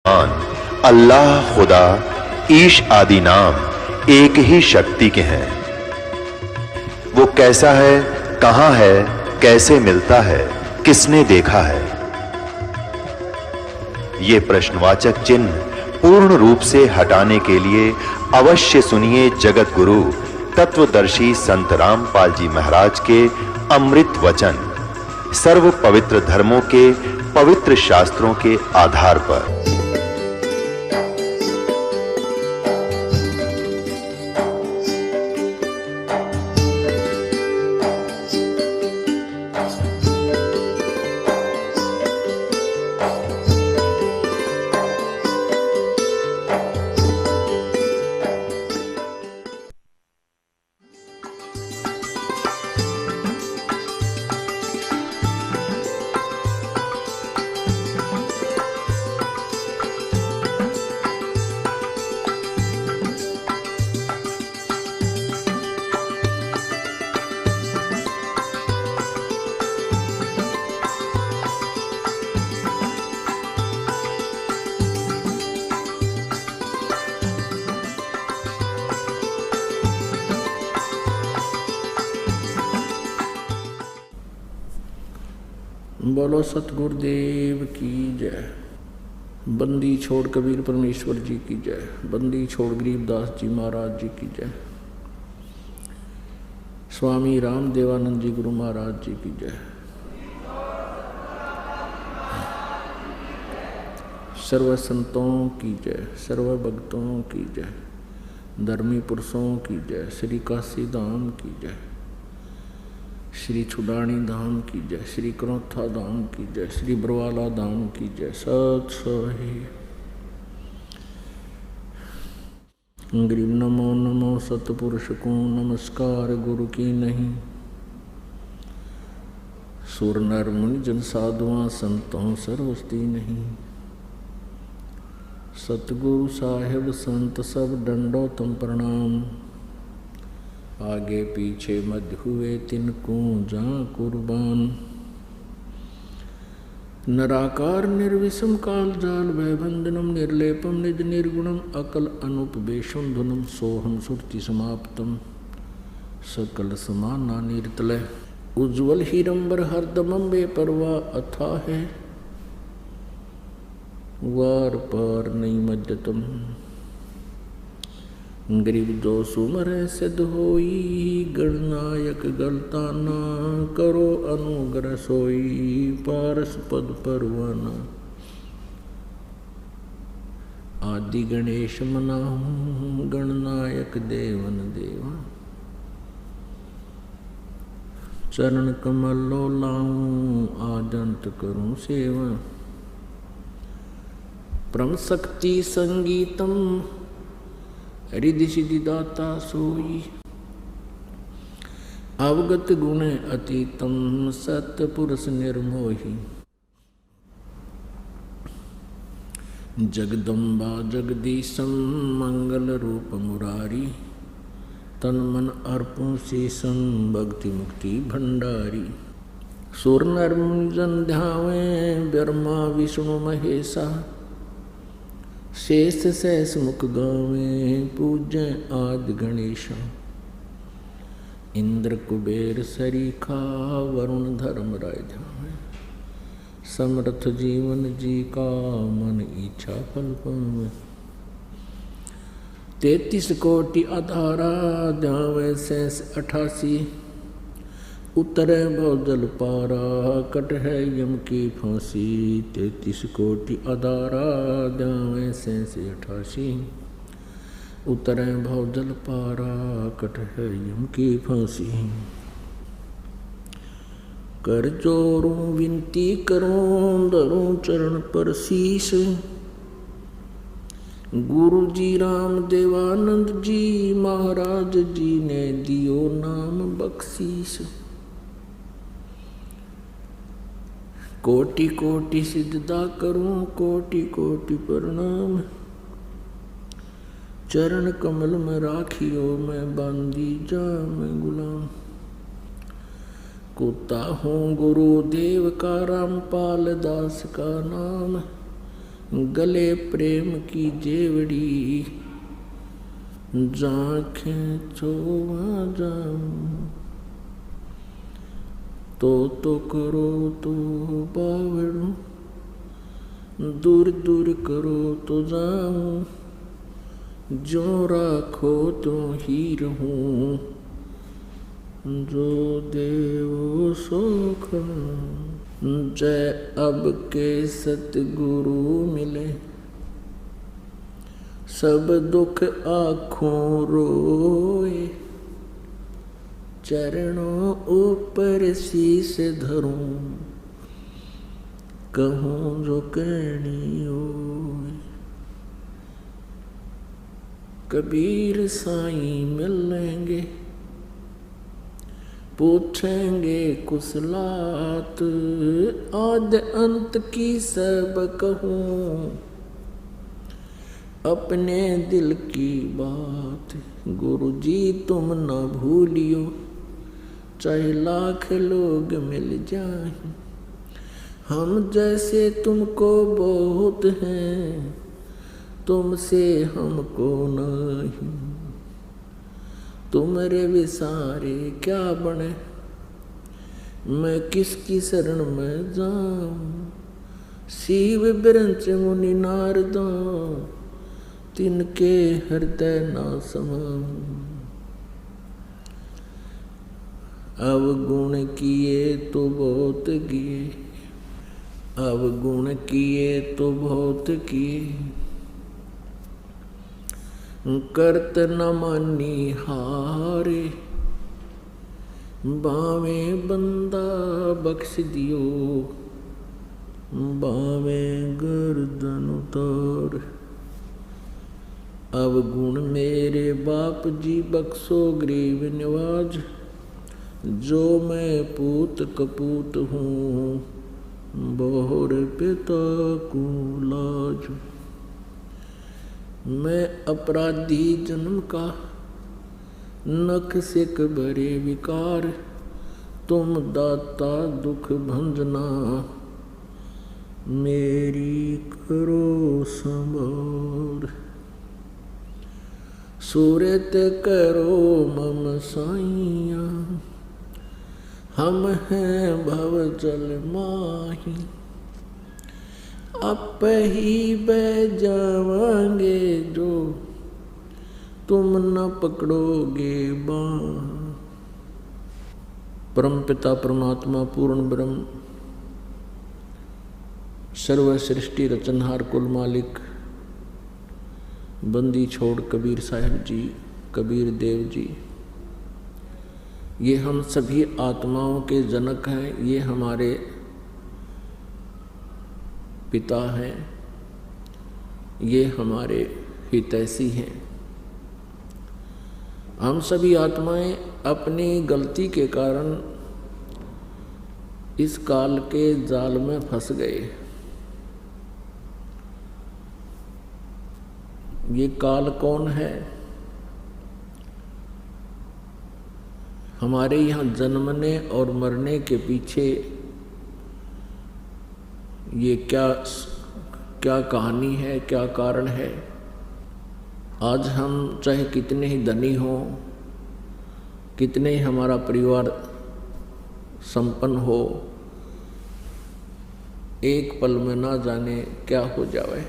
अल्लाह, खुदा, ईश आदि नाम एक ही शक्ति के हैं। वो कैसा है, कहां है, कैसे मिलता है, किसने देखा है? ये प्रश्नवाचक चिन्ह पूर्ण रूप से हटाने के लिए अवश्य सुनिए जगत गुरु तत्वदर्शी संत रामपाल जी महाराज के अमृत वचन, सर्व पवित्र धर्मों के पवित्र शास्त्रों के आधार पर। बोलो सतगुरुदेव की जय। बंदी छोड़ कबीर परमेश्वर जी की जय। बंदी छोड़ गरीबदास जी महाराज जी की जय। स्वामी राम देवानंद जी गुरु महाराज जी की जय। सर्व संतों की जय, सर्व भक्तों की जय, धर्मी पुरुषों की जय, श्री काशी धाम की जय, श्री छुडानी धाम की जय, श्री करोथा धाम की जय, श्री बरवाला धाम की जय। सत सही गरीब नमो नमो सतपुरुष को नमस्कार गुरु की नहीं। सुर नर मुनि जन साधुआं संतों सर्वस्ती नहीं। सतगुरु साहेब संत सब डंडो तुम प्रणाम। आगे पीछे मध्य हुए तिनको जा कुर्बान। निराकार निर्विषम काल जाल भयबंधनम निर्लेपम निज निर्गुणम अकल अनुपवेशम धुनम सोहम सुरति समाप्तम सकल समाना निर्तलय। उज्ज्वल हीरंबर हरदमम बेपरवा अथा है वार पार नहीं मध्यतम। गरीब जो सुमर सिद्ध होई गणनायक गलता ना करो अनुग्रह सोई पारस पद परवाना। आदि गणेश मनाहूं गणनायक देवन देवा। चरण कमल लो लाऊं आदंत करूं सेवा। परम शक्ति संगीतम रिद्धि सिद्धि दाता सोई। अवगत गुण अतीतम सत्पुरुष निर्मोही। जगदम्बा जगदीशम मंगल रूप मुरारी। तन मन अर्पण शीशम भक्ति मुक्ति भंडारी। सुर नर मुनि जन ध्यावें ब्रह्मा विष्णु महेशा। शेष सहस मुख गावे पूज्य आदि गणेशा। इंद्र कुबेर सरीखा वरुण धर्म राय ध्यावे। समर्थ जीवन जी का मन इच्छा फल पावे। 33 कोटि अधारा ध्यावे शेष 88। उतरे भवजल पारा कट है यम की फांसी। 33 कोटि अधारा ध्यावे शेष 88। उतरे भवजल पारा कट है यम की फांसी। कर जोरूं विनती करूं धरूं चरण पर शीश। गुरु जी राम देवानंद जी महाराज जी ने दियो नाम बख्शीश। कोटि कोटि सिजदा करूं कोटि कोटि प्रणाम। चरण कमल में राखियो मैं बांधी जा मैं गुलाम। कुत्ता हूँ गुरुदेव का रामपाल दास का नाम। गले प्रेम की जेवड़ी, जांखें चोवा जाऊं। तो करो तो बावड़ू, दूर दूर करो तो जाऊं। जो राखो तो ही रहूं, जो देवो सो खाऊं। जय अब के सतगुरु मिले, सब दुख आँखों रोए। चरणों ऊपर शीस धरूं, कहूँ जो कहनी होए। कबीर साईं मिलेंगे, पूछेंगे कुशलात। आद अंत की सब कहूँ, अपने दिल की बात। गुरु जी तुम न भूलियो, चाहे लाख लोग मिल जाएं। हम जैसे तुमको बहुत हैं, तुमसे हमको नहीं। तुम्हारे विसारे क्या बने, मैं किसकी शरण में जाऊं। शिव बिरंच मुनि नारदा, तिनके हृदय ना समाऊं। अवगुण किए तो बहुत किए, अवगुण किए तो बहुत किए। करत न मानी हारे, बावे बंदा बख्श दियो। बावे गर्दन उतार, अवगुण मेरे बाप जी बख्शो गरीब निवाज। जो मैं पूत कपूत हूँ, बहुर पिता को लाज। मैं अपराधी जन्म का, नख सिक भरे विकार। तुम दाता दुख भंजना, मेरी करो संभार। सूरत करो मम साइया, हम हैं भव जल माही। आप ही बह जावांगे जो, तुम न पकड़ोगे बाँह। परम पिता परमात्मा पूर्ण ब्रह्म, सर्व सृष्टि रचनहार कुल मालिक, बंदी छोड़ कबीर साहब जी, कबीर देव जी, ये हम सभी आत्माओं के जनक हैं। ये हमारे पिता हैं, ये हमारे हितैषी हैं। हम सभी आत्माएं अपनी गलती के कारण इस काल के जाल में फंस गए। ये काल कौन है? हमारे यहाँ जन्मने और मरने के पीछे ये क्या कहानी है, क्या कारण है? आज हम चाहे कितने ही धनी हों, कितने ही हमारा परिवार संपन्न हो, एक पल में ना जाने क्या हो जावे।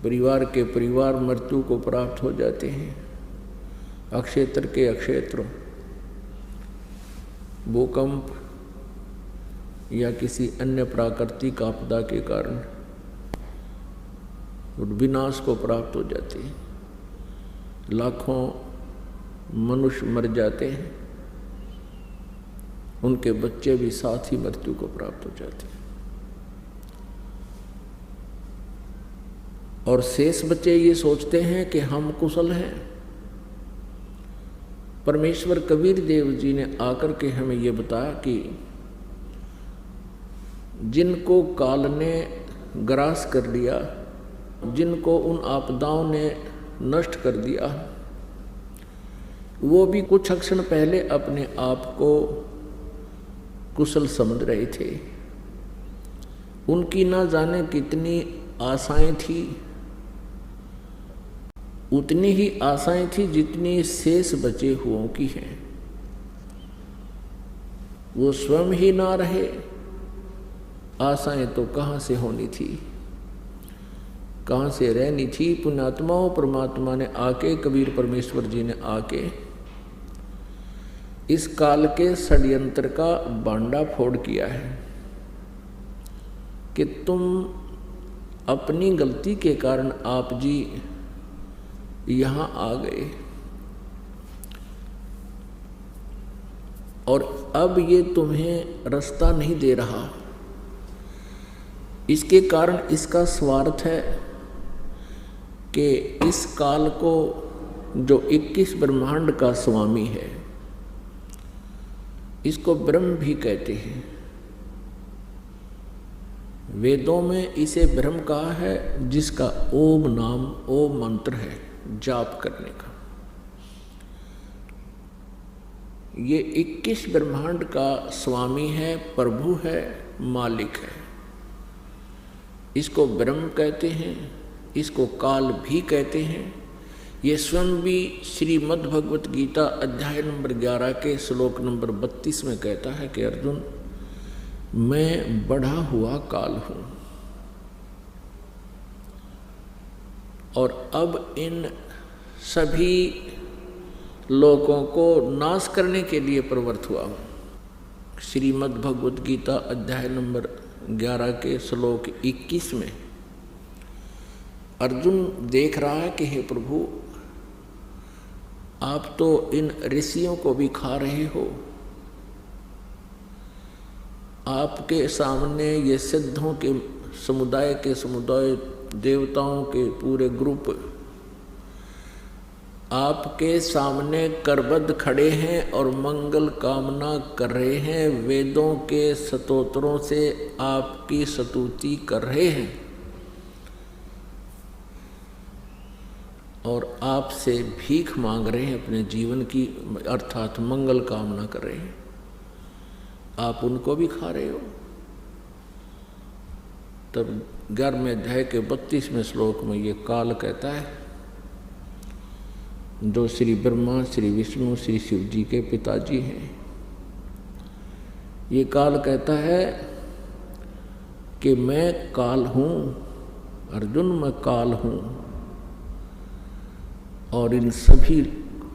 परिवार के परिवार मृत्यु को प्राप्त हो जाते हैं। अक्षेत्र के अक्षेत्र, भूकंप या किसी अन्य प्राकृतिक आपदा के कारण विनाश को प्राप्त हो जाती है। लाखों मनुष्य मर जाते हैं, उनके बच्चे भी साथ ही मृत्यु को प्राप्त हो जाते हैं। और शेष बच्चे ये सोचते हैं कि हम कुशल हैं। परमेश्वर कबीर देव जी ने आकर के हमें ये बताया कि जिनको काल ने ग्रास कर लिया, जिनको उन आपदाओं ने नष्ट कर दिया, वो भी कुछ क्षण पहले अपने आप को कुशल समझ रहे थे। उनकी ना जाने कितनी आशाएं थी, उतनी ही आशाएं थी जितनी शेष बचे हुओं की हैं। वो स्वयं ही ना रहे, आशाएं तो कहाँ से होनी थी, कहाँ से रहनी थी। पुण्यात्माओं, परमात्मा ने आके, कबीर परमेश्वर जी ने आके इस काल के षड्यंत्र का बांडा फोड़ किया है कि तुम अपनी गलती के कारण आप जी यहाँ आ गए और अब ये तुम्हें रास्ता नहीं दे रहा। इसके कारण इसका स्वार्थ है कि इस काल को जो 21 ब्रह्मांड का स्वामी है, इसको ब्रह्म भी कहते हैं। वेदों में इसे ब्रह्म कहा है, जिसका ओम नाम, ओम मंत्र है जाप करने का। ये 21 ब्रह्मांड का स्वामी है, प्रभु है, मालिक है। इसको ब्रह्म कहते हैं, इसको काल भी कहते हैं। ये स्वयं भी श्रीमद् भगवत गीता अध्याय नंबर 11 के श्लोक नंबर 32 में कहता है कि अर्जुन, मैं बढ़ा हुआ काल हूं और अब इन सभी लोगों को नाश करने के लिए प्रवृत्त हुआ हूं। श्रीमद् भगवत गीता अध्याय नंबर 11 के श्लोक 21 में अर्जुन देख रहा है कि हे प्रभु, आप तो इन ऋषियों को भी खा रहे हो, आपके सामने ये सिद्धों के समुदाय देवताओं के पूरे ग्रुप आपके सामने करबद्ध खड़े हैं और मंगल कामना कर रहे हैं, वेदों के स्तोत्रों से आपकी स्तुति कर रहे हैं और आपसे भीख मांग रहे हैं अपने जीवन की, अर्थात मंगल कामना कर रहे हैं। आप उनको भी खा रहे हो। तब 11वें अध्याय के 32वें श्लोक में ये काल कहता है, जो श्री ब्रह्मा, श्री विष्णु, श्री शिव जी के पिताजी हैं, ये काल कहता है कि मैं काल हूँ अर्जुन, मैं काल हूँ और इन सभी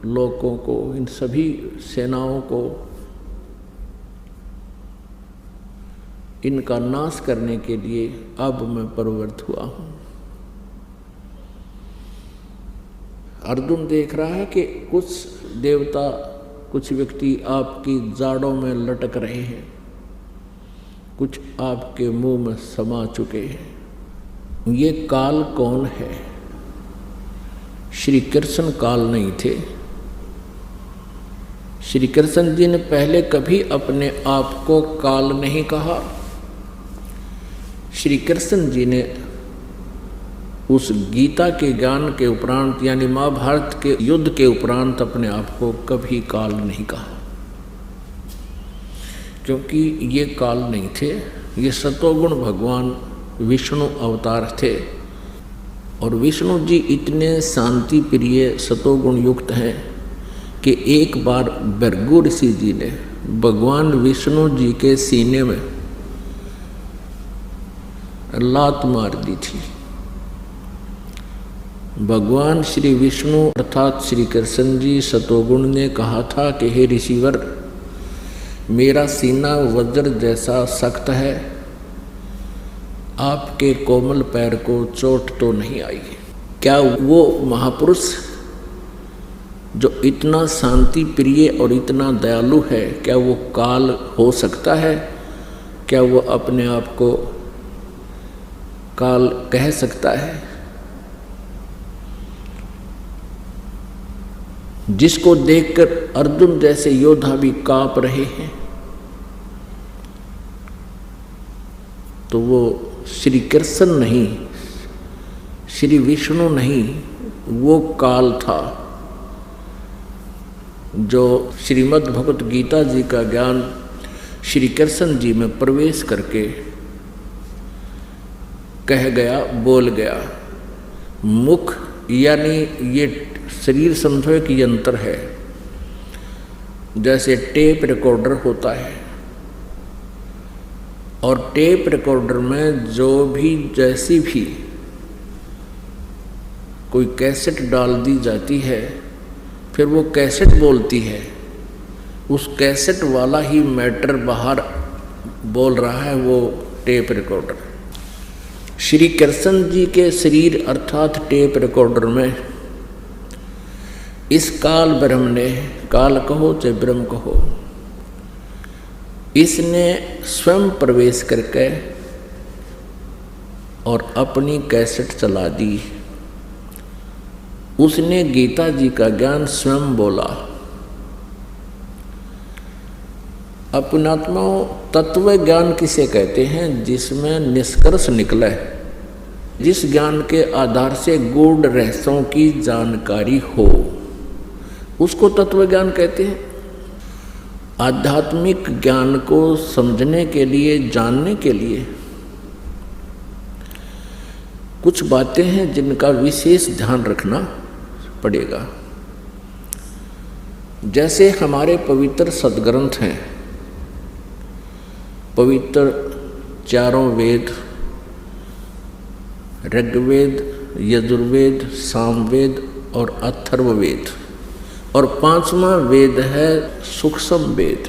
लोगों को, इन सभी सेनाओं को, इनका नाश करने के लिए अब मैं प्रवृत्त हुआ हूँ। अर्जुन देख रहा है कि कुछ देवता, कुछ व्यक्ति आपकी जाड़ों में लटक रहे हैं, कुछ आपके मुंह में समा चुके हैं। ये काल कौन है? श्री कृष्ण काल नहीं थे। श्री कृष्ण जी ने पहले कभी अपने आप को काल नहीं कहा। श्री कृष्ण जी ने उस गीता के ज्ञान के उपरांत, यानी महाभारत के युद्ध के उपरांत, अपने आप को कभी काल नहीं कहा, क्योंकि ये काल नहीं थे, ये सतोगुण भगवान विष्णु अवतार थे। और विष्णु जी इतने शांति प्रिय सतोगुण युक्त हैं कि एक बार भृगु ऋषि जी ने भगवान विष्णु जी के सीने में लात मार दी थी। भगवान श्री विष्णु अर्थात श्री कृष्ण जी सतोगुण ने कहा था कि हे ऋषिवर, मेरा सीना वज्र जैसा सख्त है, आपके कोमल पैर को चोट तो नहीं आई। क्या वो महापुरुष जो इतना शांति प्रिय और इतना दयालु है, क्या वो काल हो सकता है? क्या वो अपने आप को काल कह सकता है? जिसको देखकर अर्जुन जैसे योद्धा भी कांप रहे हैं, तो वो श्री कृष्ण नहीं, श्री विष्णु नहीं, वो काल था जो श्रीमद् भगवत गीता जी का ज्ञान श्री कृष्ण जी में प्रवेश करके कह गया, बोल गया। मुख यानी ये शरीर समझो एक यंत्र है, जैसे टेप रिकॉर्डर होता है, और टेप रिकॉर्डर में जो भी जैसी भी कोई कैसेट डाल दी जाती है, फिर वो कैसेट बोलती है, उस कैसेट वाला ही मैटर बाहर बोल रहा है, वो टेप रिकॉर्डर। श्री कृष्ण जी के शरीर अर्थात टेप रिकॉर्डर में इस काल ब्रह्म ने, काल कहो चाहे ब्रह्म कहो, इसने स्वयं प्रवेश करके और अपनी कैसेट चला दी। उसने गीता जी का ज्ञान स्वयं बोला। अपनात्माओं, तत्व ज्ञान किसे कहते हैं? जिसमें निष्कर्ष निकले, जिस ज्ञान के आधार से गूढ़ रहस्यों की जानकारी हो, उसको तत्व ज्ञान कहते हैं। आध्यात्मिक ज्ञान को समझने के लिए, जानने के लिए कुछ बातें हैं जिनका विशेष ध्यान रखना पड़ेगा। जैसे हमारे पवित्र सदग्रंथ हैं, पवित्र चारों वेद, ऋग्वेद, यजुर्वेद, सामवेद और अथर्ववेद, और 5वां वेद है सूक्ष्म वेद,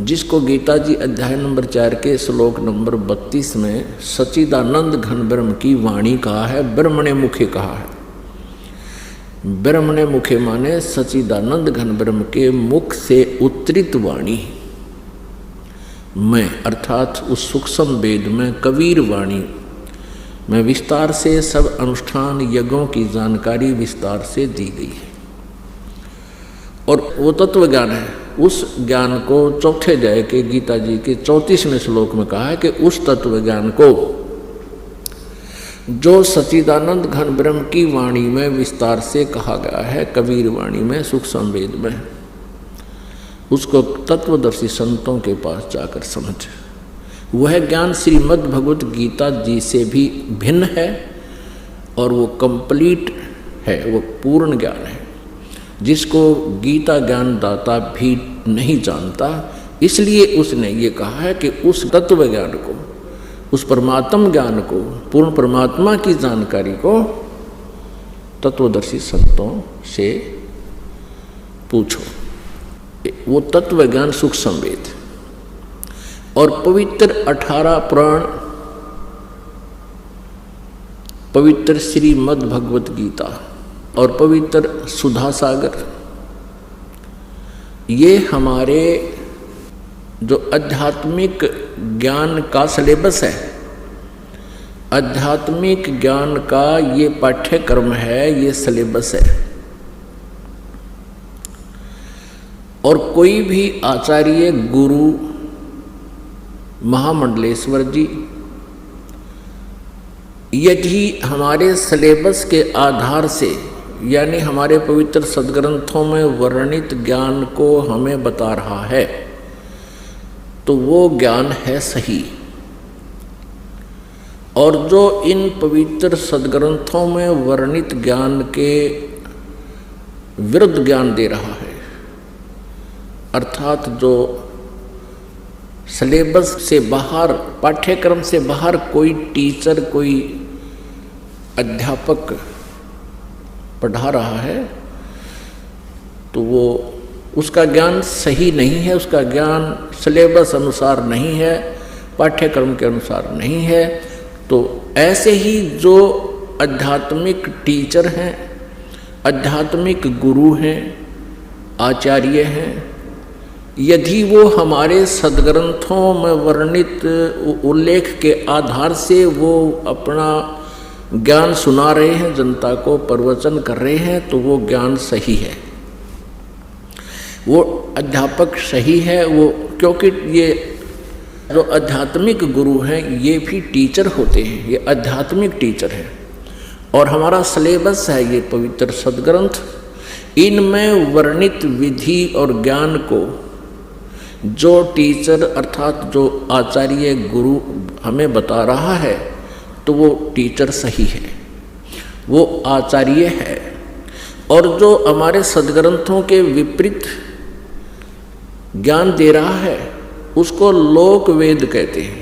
जिसको गीता जी अध्याय नंबर 4 के श्लोक नंबर 32 में सच्चिदानंद घन ब्रह्म की वाणी कहा है, ब्रह्मणे मुखे कहा है। ब्रह्मणे मुखे माने सच्चिदानंद घन ब्रह्म के मुख से उत्तरित वाणी में, अर्थात उस सूक्ष्म वेद में कबीर वाणी में विस्तार से सब अनुष्ठान यज्ञों की जानकारी विस्तार से दी गई है। और वो तत्व ज्ञान है। उस ज्ञान को चौथे अध्याय के गीता जी के 34वें श्लोक में कहा है कि उस तत्व ज्ञान को जो सच्चिदानंद घन ब्रह्म की वाणी में विस्तार से कहा गया है, कबीर वाणी में, सूक्ष्म वेद में, उसको तत्वदर्शी संतों के पास जाकर समझ। वह ज्ञान श्रीमद् भगवत गीता जी से भी भिन्न है और वो कंप्लीट है, वो पूर्ण ज्ञान है, जिसको गीता ज्ञान दाता भी नहीं जानता। इसलिए उसने ये कहा है कि उस तत्व ज्ञान को, उस परमात्म ज्ञान को, पूर्ण परमात्मा की जानकारी को तत्वदर्शी संतों से पूछो। वो तत्व ज्ञान सूक्ष्म वेद और पवित्र 18 पुराण, पवित्र श्रीमद् भगवत गीता और पवित्र सुधा सागर, ये हमारे जो आध्यात्मिक ज्ञान का सिलेबस है, आध्यात्मिक ज्ञान का ये पाठ्यक्रम है, ये सिलेबस है। और कोई भी आचार्य, गुरु, महामंडलेश्वर जी यदि हमारे सिलेबस के आधार से, यानी हमारे पवित्र सदग्रंथों में वर्णित ज्ञान को हमें बता रहा है, तो वो ज्ञान है सही। और जो इन पवित्र सदग्रंथों में वर्णित ज्ञान के विरुद्ध ज्ञान दे रहा है, अर्थात जो सिलेबस से बाहर, पाठ्यक्रम से बाहर कोई टीचर, कोई अध्यापक पढ़ा रहा है, तो वो उसका ज्ञान सही नहीं है, उसका ज्ञान सिलेबस अनुसार नहीं है, पाठ्यक्रम के अनुसार नहीं है। तो ऐसे ही जो आध्यात्मिक टीचर हैं, आध्यात्मिक गुरु हैं, आचार्य हैं, यदि वो हमारे सदग्रंथों में वर्णित उल्लेख के आधार से वो अपना ज्ञान सुना रहे हैं, जनता को प्रवचन कर रहे हैं, तो वो ज्ञान सही है, वो अध्यापक सही है। वो क्योंकि ये जो आध्यात्मिक गुरु हैं ये भी टीचर होते हैं, ये आध्यात्मिक टीचर हैं। और हमारा सिलेबस है ये पवित्र सदग्रंथ, इनमें वर्णित विधि और ज्ञान को जो टीचर अर्थात जो आचार्य गुरु हमें बता रहा है तो वो टीचर सही है, वो आचार्य है। और जो हमारे सदग्रंथों के विपरीत ज्ञान दे रहा है उसको लोक वेद कहते हैं।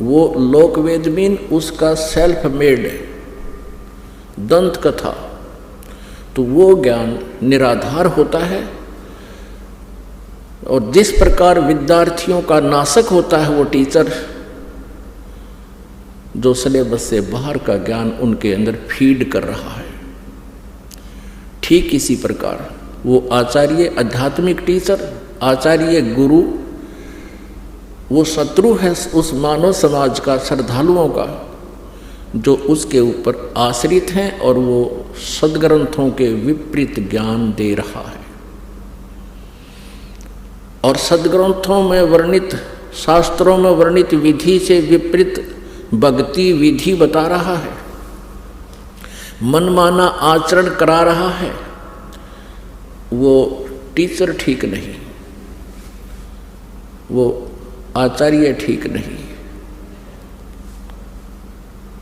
वो लोक वेद मीन उसका सेल्फ मेड दंत कथा, तो वो ज्ञान निराधार होता है। और जिस प्रकार विद्यार्थियों का नाशक होता है वो टीचर, जो सिलेबस से बाहर का ज्ञान उनके अंदर फीड कर रहा है, ठीक इसी प्रकार वो आचार्य आध्यात्मिक टीचर, आचार्य गुरु, वो शत्रु है उस मानव समाज का, श्रद्धालुओं का, जो उसके ऊपर आश्रित हैं और वो सदग्रंथों के विपरीत ज्ञान दे रहा है। और सदग्रंथों में वर्णित, शास्त्रों में वर्णित विधि से विपरीत भक्ति विधि बता रहा है, मनमाना आचरण करा रहा है, वो टीचर ठीक नहीं, वो आचार्य ठीक नहीं,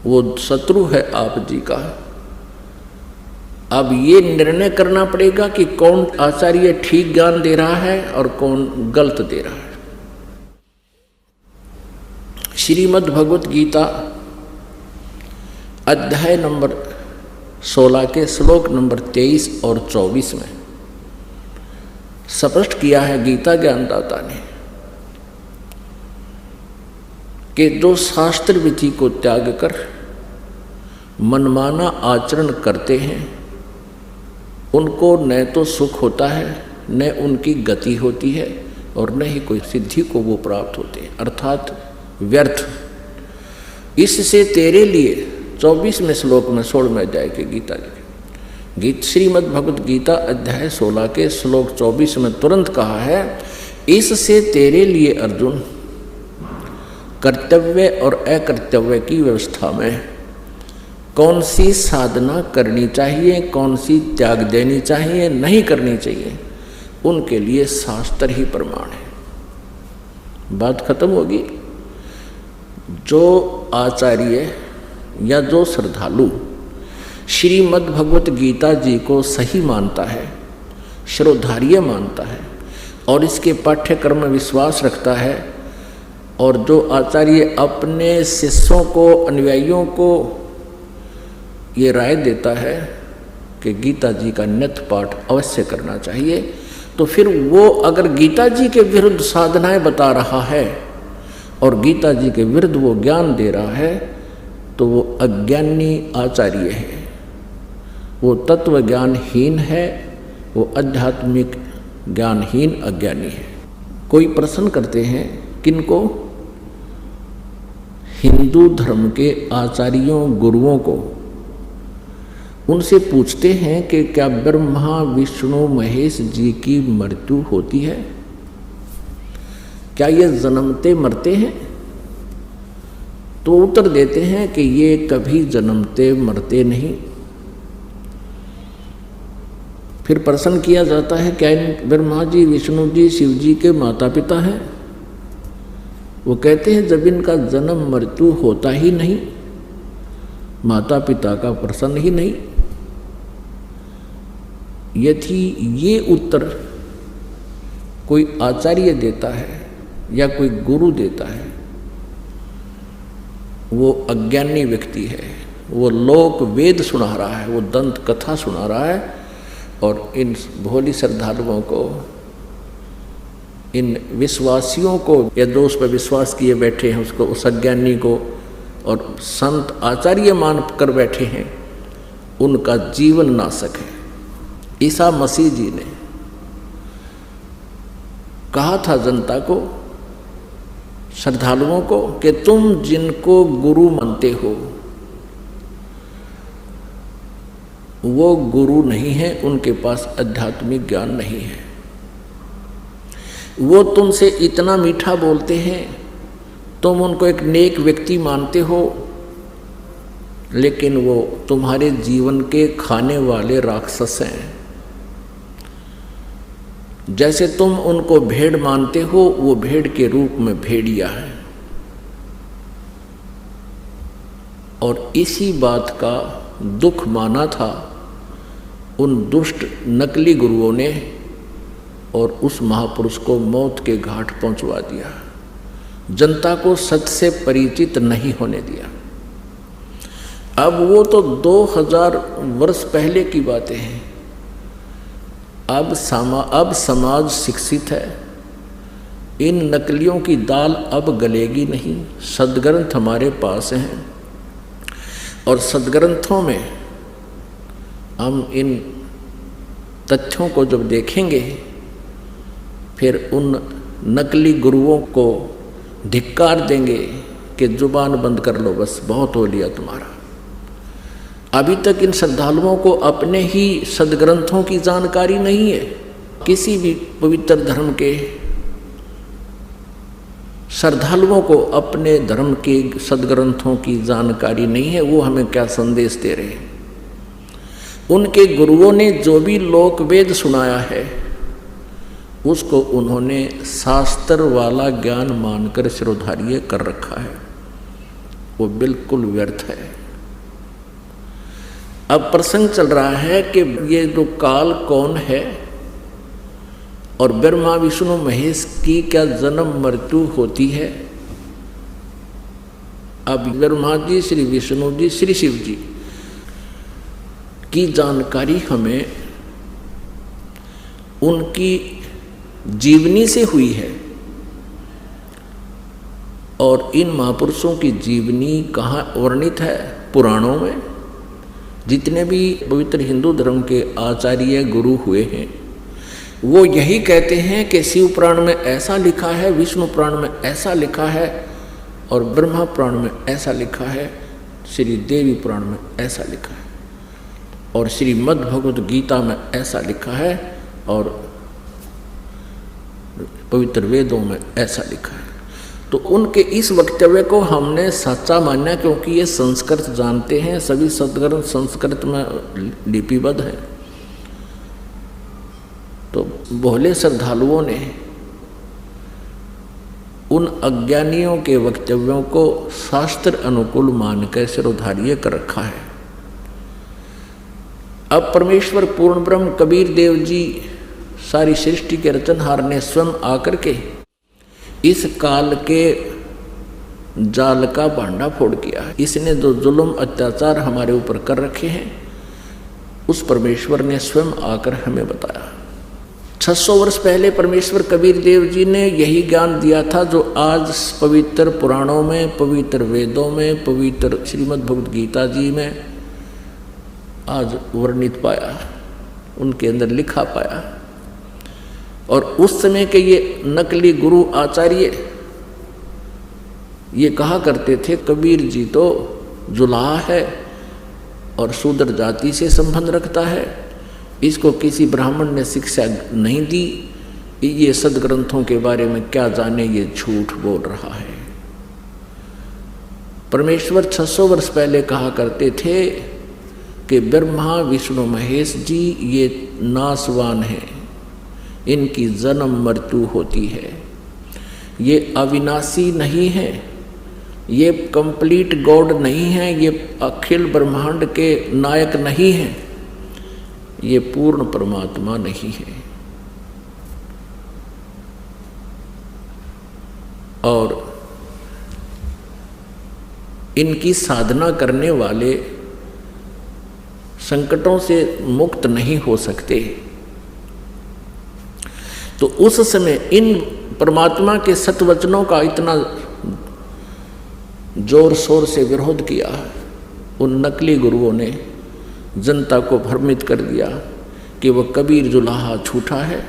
वो शत्रु है आप जी का। अब ये निर्णय करना पड़ेगा कि कौन आचार्य ठीक ज्ञान दे रहा है और कौन गलत दे रहा है। श्रीमद् भगवत गीता अध्याय नंबर 16 के श्लोक नंबर 23 और 24 में स्पष्ट किया है गीता ज्ञानदाता ने कि जो शास्त्र विधि को त्याग कर मनमाना आचरण करते हैं उनको न तो सुख होता है, न उनकी गति होती है, और न ही कोई सिद्धि को वो प्राप्त होते हैं, अर्थात व्यर्थ। इससे तेरे लिए 24वें श्लोक में 16 अध्याय के गीता श्रीमद् भगवत गीता अध्याय 16 के श्लोक 24 में तुरंत कहा है, इससे तेरे लिए अर्जुन कर्तव्य और अकर्तव्य की व्यवस्था में कौन सी साधना करनी चाहिए, कौन सी त्याग देनी चाहिए, नहीं करनी चाहिए, उनके लिए शास्त्र ही प्रमाण है। बात खत्म होगी। जो आचार्य या जो श्रद्धालु श्रीमद् भगवत गीता जी को सही मानता है, श्रोधार्य मानता है और इसके पाठ्यक्रम में विश्वास रखता है, और जो आचार्य अपने शिष्यों को, अनुयायियों को ये राय देता है कि गीता जी का नित्य पाठ अवश्य करना चाहिए, तो फिर वो अगर गीता जी के विरुद्ध साधनाएं बता रहा है और गीता जी के विरुद्ध वो ज्ञान दे रहा है तो वो अज्ञानी आचार्य है, वो तत्व ज्ञानहीन है, वो आध्यात्मिक ज्ञानहीन अज्ञानी है। कोई प्रश्न करते हैं किनको? हिंदू धर्म के आचार्यों गुरुओं को। उनसे पूछते हैं कि क्या ब्रह्मा विष्णु महेश जी की मृत्यु होती है? क्या ये जन्मते मरते हैं? तो उत्तर देते हैं कि ये कभी जन्मते मरते नहीं। फिर प्रश्न किया जाता है क्या ब्रह्मा जी, विष्णु जी, शिव जी के माता पिता हैं? वो कहते हैं जब इनका जन्म मृत्यु होता ही नहीं, माता पिता का प्रश्न ही नहीं। यदि ये उत्तर कोई आचार्य देता है या कोई गुरु देता है, वो अज्ञानी व्यक्ति है, वो लोक वेद सुना रहा है, वो दंत कथा सुना रहा है, और इन भोली श्रद्धालुओं को, इन विश्वासियों को, या जो उस पर विश्वास किए बैठे हैं उसको, उस अज्ञानी को और संत आचार्य मान कर बैठे हैं, उनका जीवन नाशक है। ईसा मसीह जी ने कहा था जनता को, श्रद्धालुओं को, कि तुम जिनको गुरु मानते हो वो गुरु नहीं है, उनके पास आध्यात्मिक ज्ञान नहीं है। वो तुमसे इतना मीठा बोलते हैं, तुम उनको एक नेक व्यक्ति मानते हो, लेकिन वो तुम्हारे जीवन के खाने वाले राक्षस हैं। जैसे तुम उनको भेड़ मानते हो, वो भेड़ के रूप में भेड़िया है। और इसी बात का दुख माना था उन दुष्ट नकली गुरुओं ने और उस महापुरुष को मौत के घाट पहुंचवा दिया। जनता को सत्य से परिचित नहीं होने दिया। अब वो तो 2000 वर्ष पहले की बातें हैं। अब समाज शिक्षित है। इन नकलियों की दाल अब गलेगी नहीं। सद्ग्रंथ हमारे पास हैं और सद्ग्रंथों में हम इन तथ्यों को जब देखेंगे, फिर उन नकली गुरुओं को धिक्कार देंगे कि जुबान बंद कर लो, बस बहुत हो लिया तुम्हारा। अभी तक इन श्रद्धालुओं को अपने ही सद्ग्रंथों की जानकारी नहीं है। किसी भी पवित्र धर्म के श्रद्धालुओं को अपने धर्म के सद्ग्रंथों की जानकारी नहीं है। वो हमें क्या संदेश दे रहे हैं? उनके गुरुओं ने जो भी लोक वेद सुनाया है, उसको उन्होंने शास्त्र वाला ज्ञान मानकर शिरोधार्य कर रखा है। वो बिल्कुल व्यर्थ है। अब प्रसंग चल रहा है कि ये जो काल कौन है और ब्रह्मा विष्णु महेश की क्या जन्म मृत्यु होती है। अब ब्रह्मा जी, श्री विष्णु जी, श्री शिव जी की जानकारी हमें उनकी जीवनी से हुई है। और इन महापुरुषों की जीवनी कहाँ वर्णित है? पुराणों में। जितने भी पवित्र हिंदू धर्म के आचार्य गुरु हुए हैं, वो यही कहते हैं कि शिव पुराण में ऐसा लिखा है, विष्णु पुराण में ऐसा लिखा है और ब्रह्मा पुराण में ऐसा लिखा है, श्री देवी पुराण में ऐसा लिखा है और श्रीमद् भगवद गीता में ऐसा लिखा है और पवित्र वेदों में ऐसा लिखा है। तो उनके इस वक्तव्य को हमने सच्चा माना, क्योंकि ये संस्कृत जानते हैं। सभी सद्ग्रंथ संस्कृत में लिपिबद्ध है। तो भोले श्रद्धालुओं ने उन अज्ञानियों के वक्तव्यों को शास्त्र अनुकूल मानकर शिरोधार्य कर रखा है। अब परमेश्वर पूर्ण ब्रह्म कबीर देव जी, सारी सृष्टि के रचनहार ने स्वयं आकर के इस काल के जाल का भांडा फोड़ किया है। इसने जो जुल्म अत्याचार हमारे ऊपर कर रखे हैं, उस परमेश्वर ने स्वयं आकर हमें बताया। 600 वर्ष पहले परमेश्वर कबीर देव जी ने यही ज्ञान दिया था जो आज पवित्र पुराणों में, पवित्र वेदों में, पवित्र श्रीमद् भगवद गीता जी में आज वर्णित पाया, उनके अंदर लिखा पाया। और उस समय के ये नकली गुरु आचार्य ये कहा करते थे, कबीर जी तो जुलाहा है और शूद्र जाति से संबंध रखता है, इसको किसी ब्राह्मण ने शिक्षा नहीं दी, ये सद्ग्रंथों के बारे में क्या जाने, ये झूठ बोल रहा है। परमेश्वर 600 वर्ष पहले कहा करते थे कि ब्रह्मा विष्णु महेश जी ये नासवान हैं, इनकी जन्म मृत्यु होती है, ये अविनाशी नहीं है, ये कंप्लीट गॉड नहीं है, ये अखिल ब्रह्मांड के नायक नहीं है, ये पूर्ण परमात्मा नहीं है। और इनकी साधना करने वाले संकटों से मुक्त नहीं हो सकते। तो उस समय इन परमात्मा के सतवचनों का इतना जोर शोर से विरोध किया, उन नकली गुरुओं ने जनता को भ्रमित कर दिया कि वह कबीर जुलाहा झूठा है,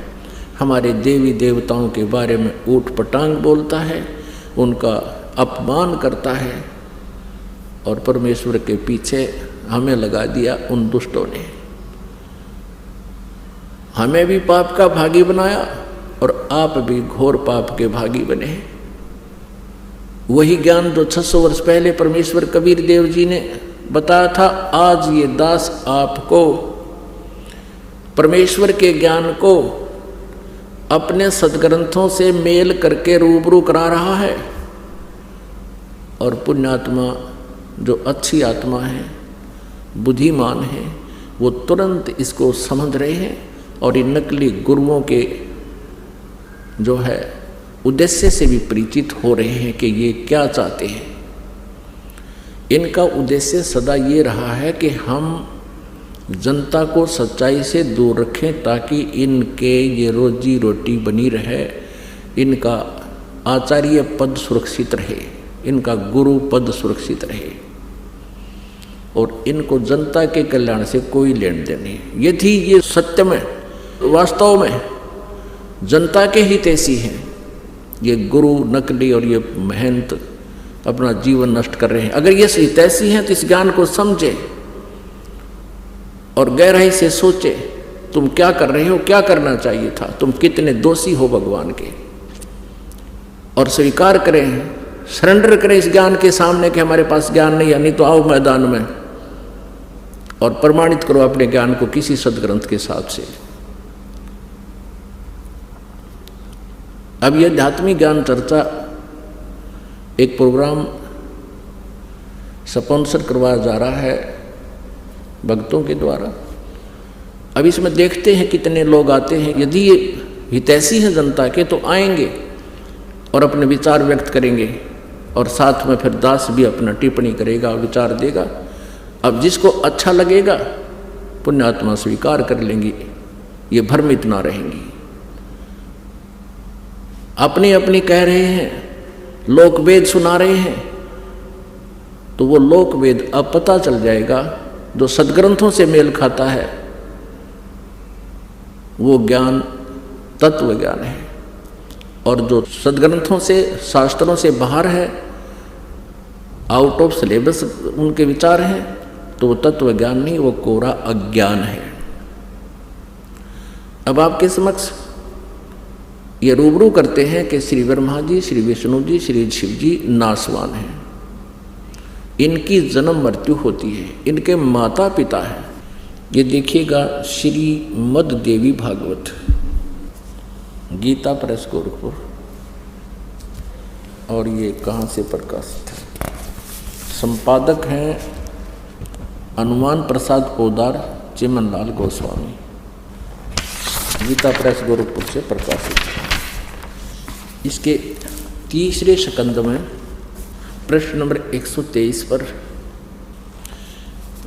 हमारे देवी देवताओं के बारे में ऊट पटांग बोलता है, उनका अपमान करता है। और परमेश्वर के पीछे हमें लगा दिया उन दुष्टों ने, हमें भी पाप का भागी बनाया और आप भी घोर पाप के भागी बने। वही ज्ञान जो 600 वर्ष पहले परमेश्वर कबीर देव जी ने बताया था, आज ये दास आपको परमेश्वर के ज्ञान को अपने सदग्रंथों से मेल करके रूबरू करा रहा है। और पुण्यात्मा जो अच्छी आत्मा है, बुद्धिमान है, वो तुरंत इसको समझ रहे हैं और इन नकली गुरुओं के जो है उद्देश्य से भी परिचित हो रहे हैं कि ये क्या चाहते हैं। इनका उद्देश्य सदा ये रहा है कि हम जनता को सच्चाई से दूर रखें ताकि इनके ये रोजी रोटी बनी रहे, इनका आचार्य पद सुरक्षित रहे, इनका गुरु पद सुरक्षित रहे और इनको जनता के कल्याण से कोई लेन देन नहीं। यदि ये सत्य में वास्तव में जनता के हितैषी हैं, ये गुरु नकली और ये महंत अपना जीवन नष्ट कर रहे हैं, अगर ये हितैषी हैं तो इस ज्ञान को समझे और गहराई से सोचे तुम क्या कर रहे हो, क्या करना चाहिए था, तुम कितने दोषी हो भगवान के, और स्वीकार करें, सरेंडर करें इस ज्ञान के सामने कि हमारे पास ज्ञान नहीं है, नहीं तो आओ मैदान में और प्रमाणित करो अपने ज्ञान को किसी सदग्रंथ के साथ से। अब यह आध्यात्मिक ज्ञान चर्चा एक प्रोग्राम स्पॉन्सर करवाया जा रहा है भक्तों के द्वारा। अब इसमें देखते हैं कितने लोग आते हैं। यदि ये हितैषी हैं जनता के तो आएंगे और अपने विचार व्यक्त करेंगे और साथ में फिर दास भी अपना टिप्पणी करेगा, विचार देगा। अब जिसको अच्छा लगेगा पुण्यात्मा स्वीकार कर लेंगी, ये भ्रमित ना रहेंगी। अपनी अपनी कह रहे हैं, लोक वेद सुना रहे हैं, तो वो लोक वेद अब पता चल जाएगा। जो सदग्रंथों से मेल खाता है वो ज्ञान तत्व ज्ञान है, और जो सदग्रंथों से शास्त्रों से बाहर है, आउट ऑफ सिलेबस उनके विचार हैं, तो वो तत्व ज्ञान नहीं, वो कोरा अज्ञान है। अब आपके समक्ष ये रूबरू करते हैं कि श्री ब्रह्मा जी, श्री विष्णु जी, श्री शिव जी नासवान हैं, इनकी जन्म मृत्यु होती है, इनके माता पिता हैं। ये देखिएगा श्री मद देवी भागवत, गीता प्रेस गोरखपुर, और ये कहाँ से प्रकाशित है, संपादक हैं हनुमान प्रसाद पोदार, चिमनलाल गोस्वामी, गीता प्रेस गोरखपुर से प्रकाशित है। इसके तीसरे स्कंद में प्रश्न नंबर 123 पर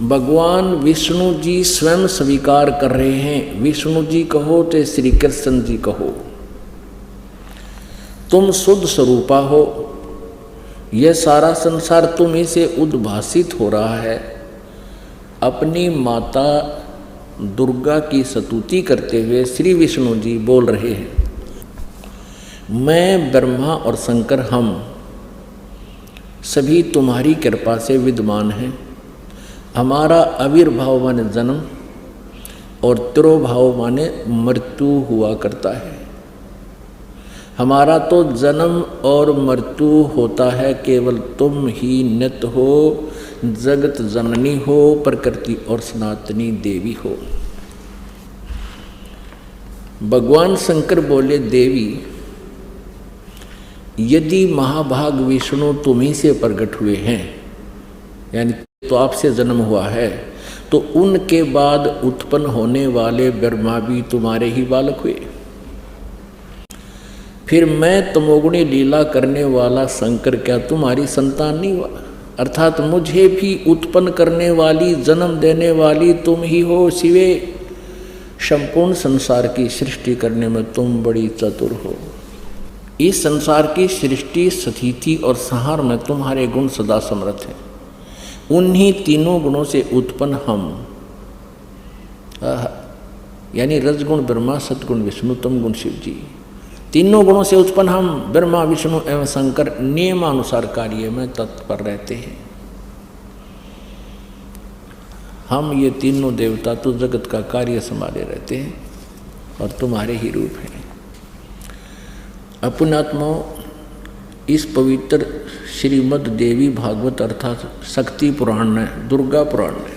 भगवान विष्णु जी स्वयं स्वीकार कर रहे हैं, विष्णु जी कहो तो श्री कृष्ण जी कहो, तुम शुद्ध स्वरूपा हो, यह सारा संसार तुम ही से उद्भासित हो रहा है। अपनी माता दुर्गा की स्तुति करते हुए श्री विष्णु जी बोल रहे हैं, मैं ब्रह्मा और शंकर हम सभी तुम्हारी कृपा से विद्यमान हैं। हमारा आविर्भाव माने जन्म और तिरोभाव माने मृत्यु हुआ करता है। हमारा तो जन्म और मृत्यु होता है, केवल तुम ही नित्य हो, जगत जननी हो, प्रकृति और सनातनी देवी हो। भगवान शंकर बोले, देवी यदि महाभाग विष्णु तुम्ही से प्रकट हुए हैं, यानी तो आपसे जन्म हुआ है, तो उनके बाद उत्पन्न होने वाले ब्रह्मा भी तुम्हारे ही बालक हुए। फिर मैं तमोगुणी लीला करने वाला शंकर क्या तुम्हारी संतान नहीं हुआ? अर्थात मुझे भी उत्पन्न करने वाली, जन्म देने वाली तुम ही हो शिवे। संपूर्ण संसार की सृष्टि करने में तुम बड़ी चतुर हो। इस संसार की सृष्टि, स्थिति और संहार में तुम्हारे गुण सदा समर्थ हैं। उन्हीं तीनों गुणों से उत्पन्न हम, यानी रजगुण ब्रह्मा, सतगुण विष्णु, तम गुण शिव जी, तीनों गुणों से उत्पन्न हम ब्रह्मा, विष्णु एवं शंकर नियमानुसार कार्य में तत्पर रहते हैं। हम ये तीनों देवता तो जगत का कार्य संभाले रहते हैं और तुम्हारे ही रूप हैं। पुण्यात्माओं, इस पवित्र श्रीमद् देवी भागवत अर्थात शक्ति पुराण ने, दुर्गा पुराण ने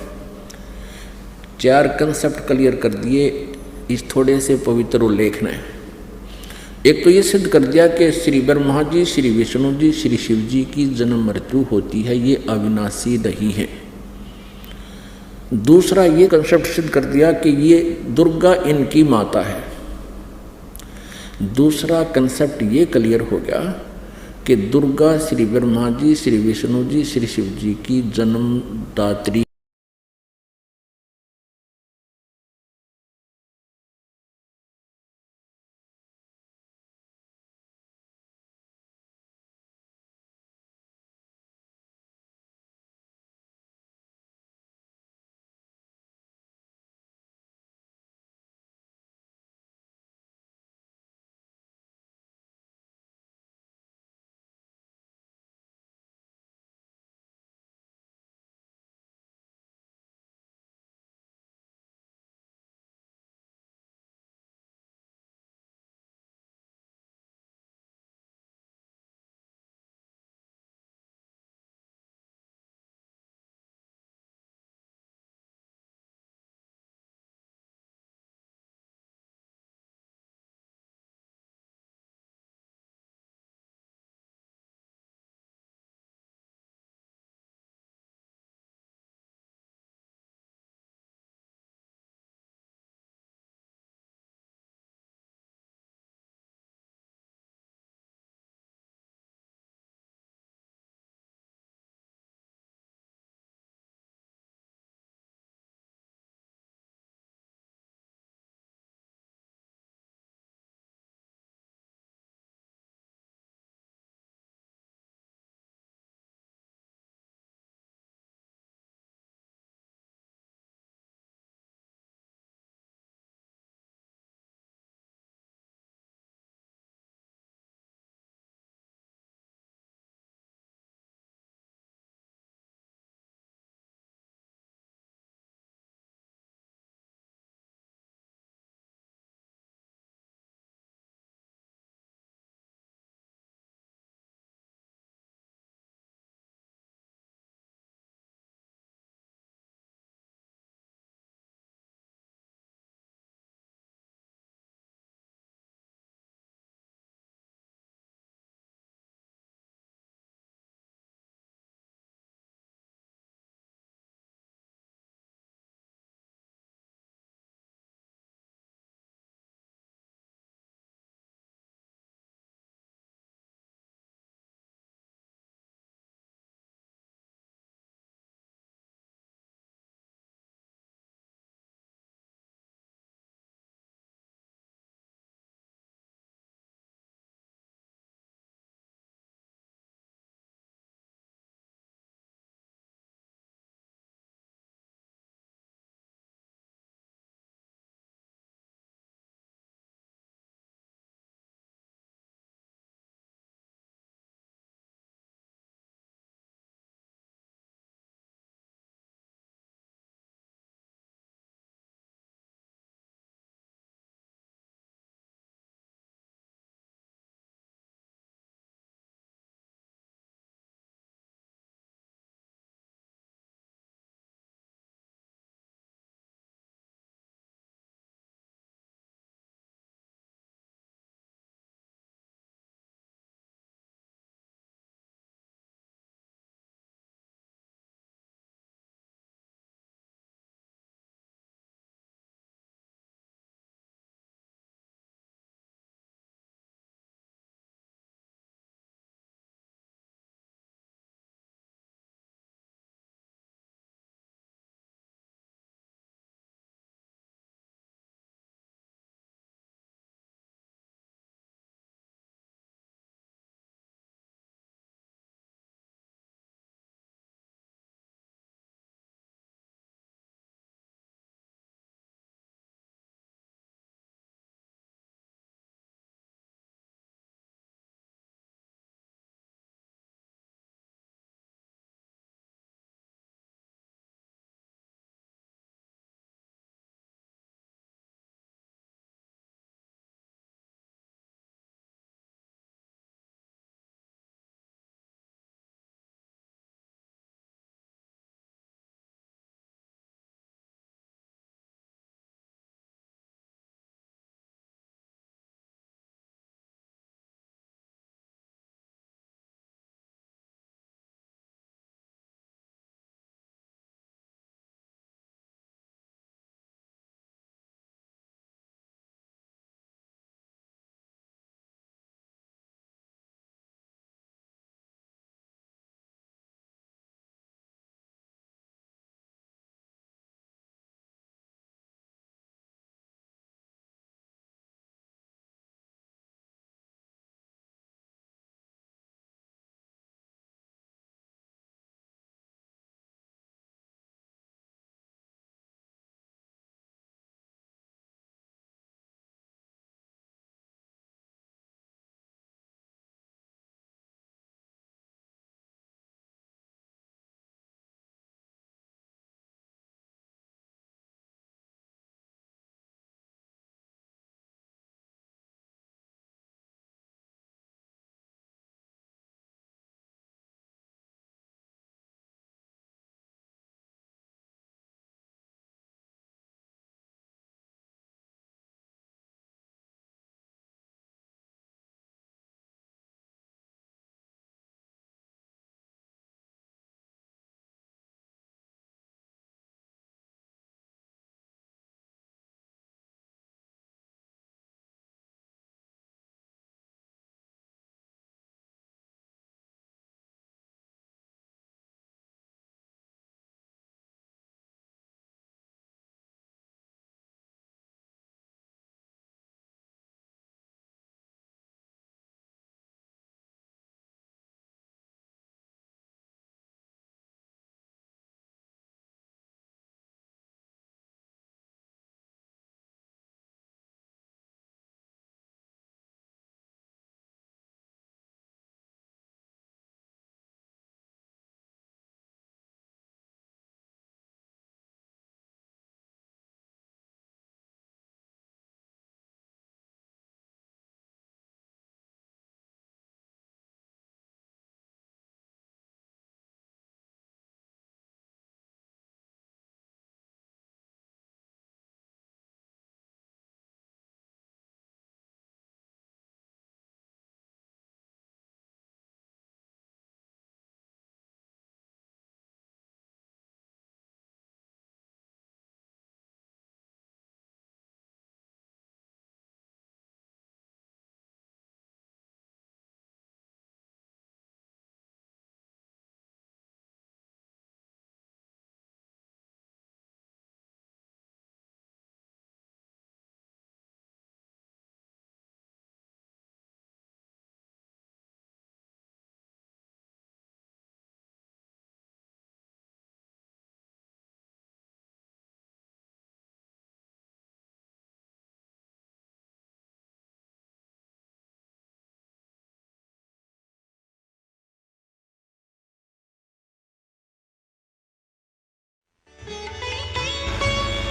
4 कंसेप्ट क्लियर कर दिए इस थोड़े से पवित्र उल्लेख ने। एक तो ये सिद्ध कर दिया कि श्री ब्रह्मा जी, श्री विष्णु जी, श्री शिव जी की जन्म मृत्यु होती है, ये अविनाशी नहीं है। दूसरा ये कंसेप्ट सिद्ध कर दिया कि ये दुर्गा इनकी माता है। दूसरा कंसेप्ट ये क्लियर हो गया कि दुर्गा श्री ब्रह्मा जी, श्री विष्णु जी, श्री शिव जी की जन्मदात्री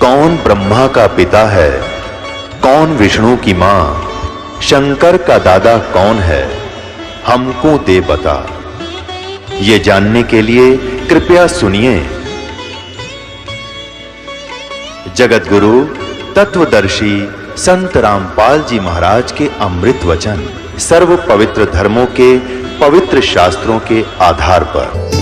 कौन ब्रह्मा का पिता है, कौन विष्णु की मां, शंकर का दादा कौन है, हमको दे बता। ये जानने के लिए कृपया सुनिए जगत गुरु तत्वदर्शी संत रामपाल जी महाराज के अमृत वचन, सर्व पवित्र धर्मों के पवित्र शास्त्रों के आधार पर।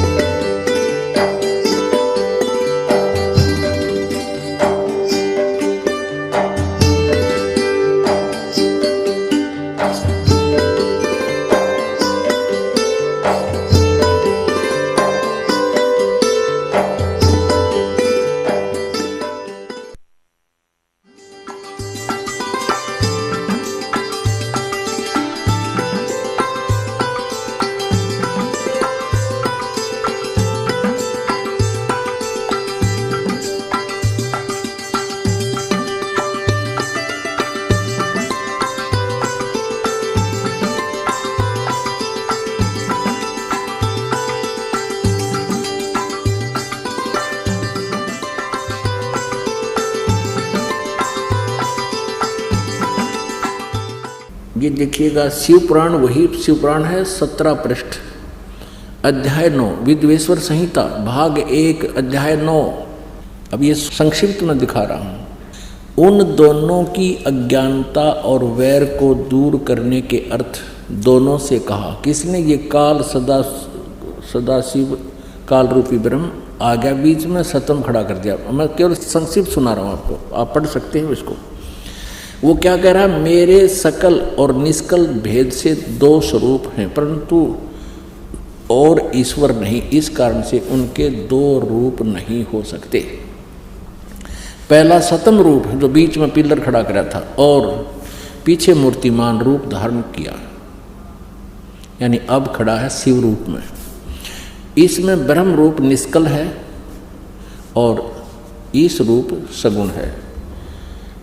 ये देखिएगा, शिव पुराण वही शिव पुराण है, 17 पृष्ठ, अध्याय 9, विद्वेश्वर संहिता भाग 1 अध्याय 9। अब ये संक्षिप्त में दिखा रहा हूँ। उन दोनों की अज्ञानता और वैर को दूर करने के अर्थ दोनों से कहा। किसने? ये काल सदा शिव काल रूपी ब्रह्म आ गया बीच में, सतम खड़ा कर दिया। मैं केवल संक्षिप्त सुना रहा हूँ आपको, आप पढ़ सकते हैं इसको। वो क्या कह रहा है? मेरे सकल और निष्कल भेद से 2 स्वरूप हैं, परंतु और ईश्वर नहीं, इस कारण से उनके 2 रूप नहीं हो सकते। पहला सतम रूप जो बीच में पिलर खड़ा करा था और पीछे मूर्तिमान रूप धारण किया, यानी अब खड़ा है शिव रूप में। इसमें ब्रह्म रूप निष्कल है और ईश रूप सगुण है।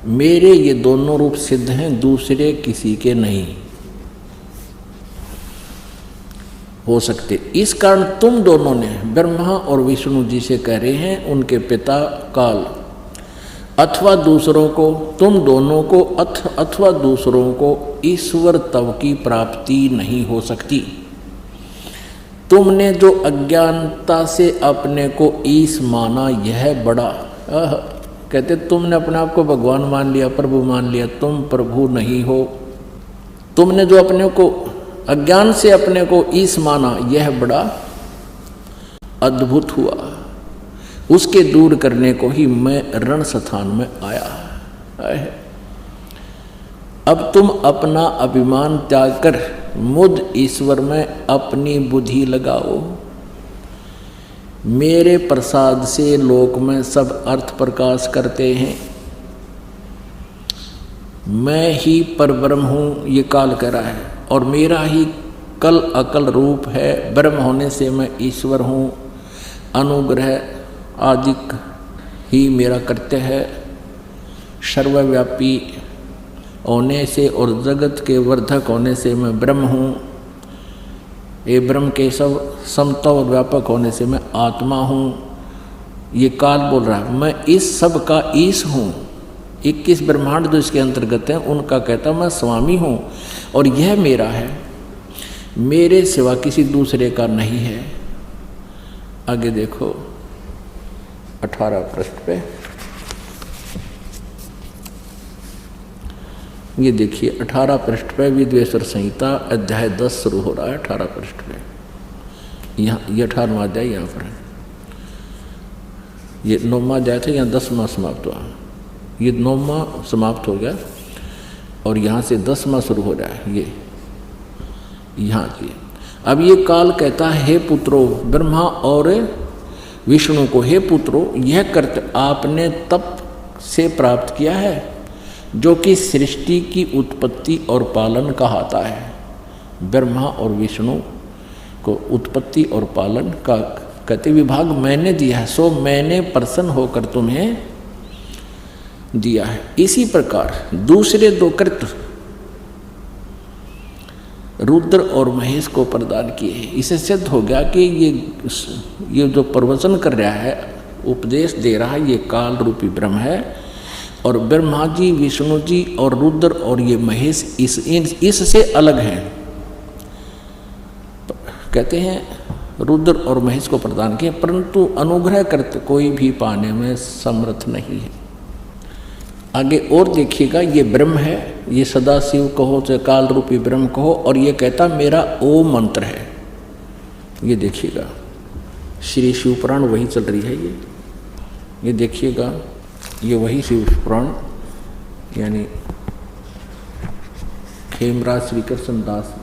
मेरे ये दोनों रूप सिद्ध हैं, दूसरे किसी के नहीं हो सकते। इस कारण तुम दोनों ने ब्रह्मा और विष्णु जी से कह रहे हैं उनके पिता काल अथवा दूसरों को, तुम दोनों को अथवा दूसरों को ईश्वर तव की प्राप्ति नहीं हो सकती। तुमने जो अज्ञानता से अपने को ईश माना, यह बड़ा कहते तुमने अपने आप को भगवान मान लिया, प्रभु मान लिया, तुम प्रभु नहीं हो। तुमने जो अपने को अज्ञान से अपने को ईश माना, यह बड़ा अद्भुत हुआ। उसके दूर करने को ही मैं रण स्थान में आया। अब तुम अपना अभिमान त्याग कर मुझ ईश्वर में अपनी बुद्धि लगाओ। मेरे प्रसाद से लोक में सब अर्थ प्रकाश करते हैं। मैं ही परब्रह्म हूँ, ये काल कह रहा है, और मेरा ही कल अकल रूप है। ब्रह्म होने से मैं ईश्वर हूँ। अनुग्रह आदिक ही मेरा कर्तव्य है। सर्वव्यापी होने से और जगत के वर्धक होने से मैं ब्रह्म हूँ। ये ब्रह्म के सब समता और व्यापक होने से मैं आत्मा हूँ। ये काल बोल रहा है, मैं इस सब का ईश हूँ। 21 ब्रह्मांड जो इसके अंतर्गत हैं उनका कहता मैं स्वामी हूँ और यह मेरा है, मेरे सिवा किसी दूसरे का नहीं है। आगे देखो 18 पृष्ठ पे, ये देखिए 18 पृष्ठ पे विद्वेश्वर संहिता अध्याय 10 शुरू हो रहा है। 18 पृष्ठ पे यहाँ ये 18वां अध्याय यहाँ पर है। ये 9वां अध्याय था, यहाँ 10वां समाप्त हुआ। ये 9वां समाप्त हो गया और यहाँ से 10वां शुरू हो रहा है। ये यहाँ की अब ये काल कहता है, हे पुत्रो, ब्रह्मा और विष्णु को, हे पुत्रो, यह कर्तव्य आपने तप से प्राप्त किया है जो कि सृष्टि की उत्पत्ति और पालन कहलाता है। ब्रह्मा और विष्णु को उत्पत्ति और पालन का कहते विभाग मैंने दिया है, सो मैंने प्रसन्न होकर तुम्हें दिया है। इसी प्रकार दूसरे 2 कृत्य रुद्र और महेश को प्रदान किए हैं। इसे सिद्ध हो गया कि ये जो प्रवचन कर रहा है उपदेश दे रहा है, ये काल रूपी ब्रह्म है। और ब्रह्मा जी, विष्णु जी और रुद्र और ये महेश इससे अलग हैं। कहते हैं रुद्र और महेश को प्रदान किया, परंतु अनुग्रह करते कोई भी पाने में समर्थ नहीं है। आगे और देखिएगा, ये ब्रह्म है, ये सदा शिव कहो चाहे काल रूपी ब्रह्म कहो, और ये कहता मेरा ओम मंत्र है। ये देखिएगा श्री शिव पुराण वही चल रही है। ये देखिएगा, ये वही शिव पुराण यानी खेमराज श्री कृष्ण दास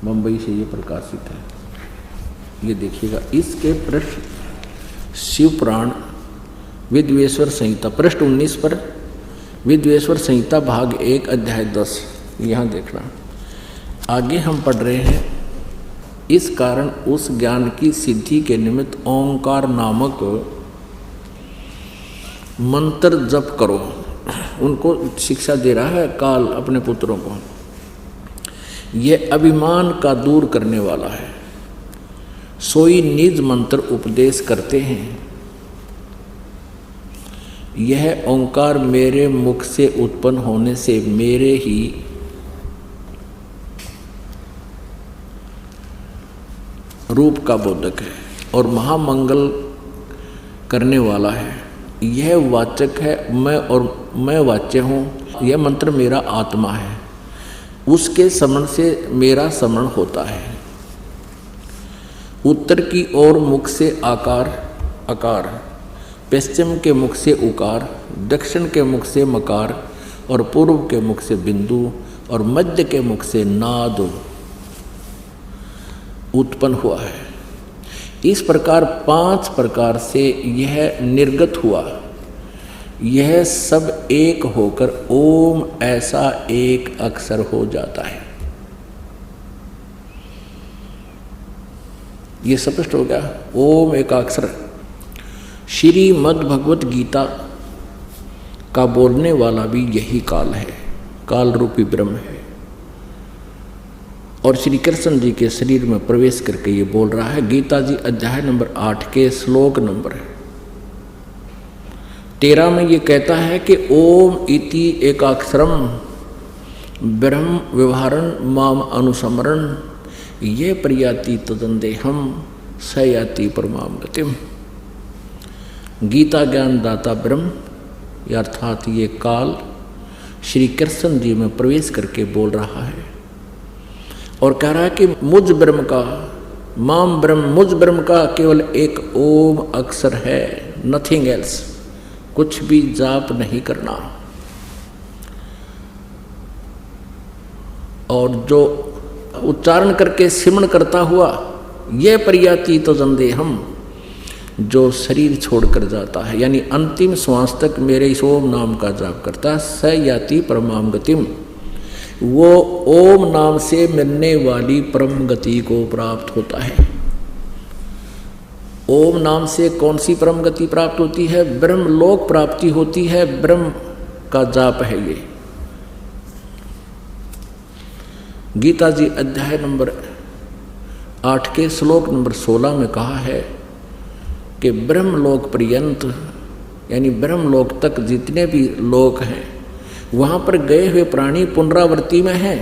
मुंबई से ये प्रकाशित है। ये देखिएगा, इसके पृष्ठ शिव पुराण विद्वेश्वर संहिता पृष्ठ 19 पर विद्वेश्वर संहिता भाग 1 अध्याय 10, यहाँ देखना। आगे हम पढ़ रहे हैं, इस कारण उस ज्ञान की सिद्धि के निमित्त ओंकार नामक मंत्र जप करो। उनको शिक्षा दे रहा है काल अपने पुत्रों को। यह अभिमान का दूर करने वाला है। सोई निज मंत्र उपदेश करते हैं। यह ओंकार मेरे मुख से उत्पन्न होने से मेरे ही रूप का बोधक है और महामंगल करने वाला है। यह वाचक है, मैं वाच्य हूँ। यह मंत्र मेरा आत्मा है, उसके स्मरण से मेरा स्मरण होता है। उत्तर की ओर मुख से आकार अकार, पश्चिम के मुख से उकार, दक्षिण के मुख से मकार और पूर्व के मुख से बिंदु और मध्य के मुख से नाद उत्पन्न हुआ है। इस प्रकार 5 प्रकार से यह निर्गत हुआ। यह सब एक होकर ओम ऐसा एक अक्षर हो जाता है। ये स्पष्ट हो गया, ओम एक अक्षर। श्रीमद् भगवत गीता का बोलने वाला भी यही काल है, काल रूपी ब्रह्म है। और श्री कृष्ण जी के शरीर में प्रवेश करके ये बोल रहा है। गीता जी अध्याय नंबर 8 के श्लोक नंबर 13 में ये कहता है कि ओम इति एकाक्षरम ब्रह्म व्यवहारन माम अनुसमरण ये प्रयाति तदंदेहम स याति परमाम गतिम। गीता ज्ञान दाता ब्रह्म अर्थात ये काल श्री कृष्ण जी में प्रवेश करके बोल रहा है और कह रहा है कि मुझ ब्रह्म का, माम ब्रह्म, मुझ ब्रह्म का केवल एक ओम अक्षर है, नथिंग एल्स। कुछ भी जाप नहीं करना। और जो उच्चारण करके सिमरण करता हुआ ये प्रयाति तो जंदेहम, जो शरीर छोड़कर जाता है यानी अंतिम श्वास तक मेरे इस ओम नाम का जाप करता है, स याति परमाम गतिम, वो ओम नाम से मिलने वाली परम गति को प्राप्त होता है। ओम नाम से कौन सी परम गति प्राप्त होती है? ब्रह्म लोक प्राप्ति होती है। ब्रह्म का जाप है ये। गीता जी अध्याय नंबर 8 के श्लोक नंबर 16 में कहा है कि ब्रह्मलोक पर्यंत यानी ब्रह्मलोक तक जितने भी लोक हैं वहाँ पर गए हुए प्राणी पुनरावृत्ति में हैं।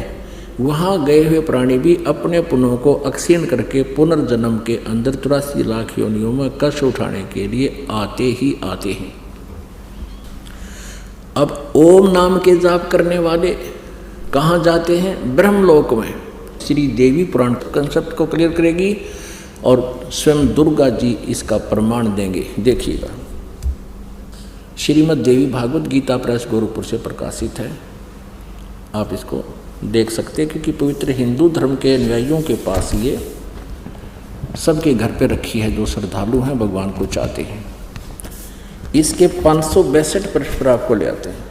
वहाँ गए हुए प्राणी भी अपने पुण्यों को अक्षीण करके पुनर्जन्म के अंदर 83 लाख योनियों में कष्ट उठाने के लिए आते ही आते हैं। अब ओम नाम के जाप करने वाले कहाँ जाते हैं? ब्रह्मलोक में। श्री देवी पुराण कंसेप्ट को क्लियर करेगी और स्वयं दुर्गा जी इसका प्रमाण देंगे। देखिएगा, श्रीमद् देवी भागवत गीता प्रेस गोरखपुर से प्रकाशित है। आप इसको देख सकते हैं क्योंकि पवित्र हिंदू धर्म के अनुयायियों के पास ये सबके घर पे रखी है जो श्रद्धालु हैं, भगवान को चाहते हैं। इसके 562 पृष्ठ पर आपको ले आते हैं।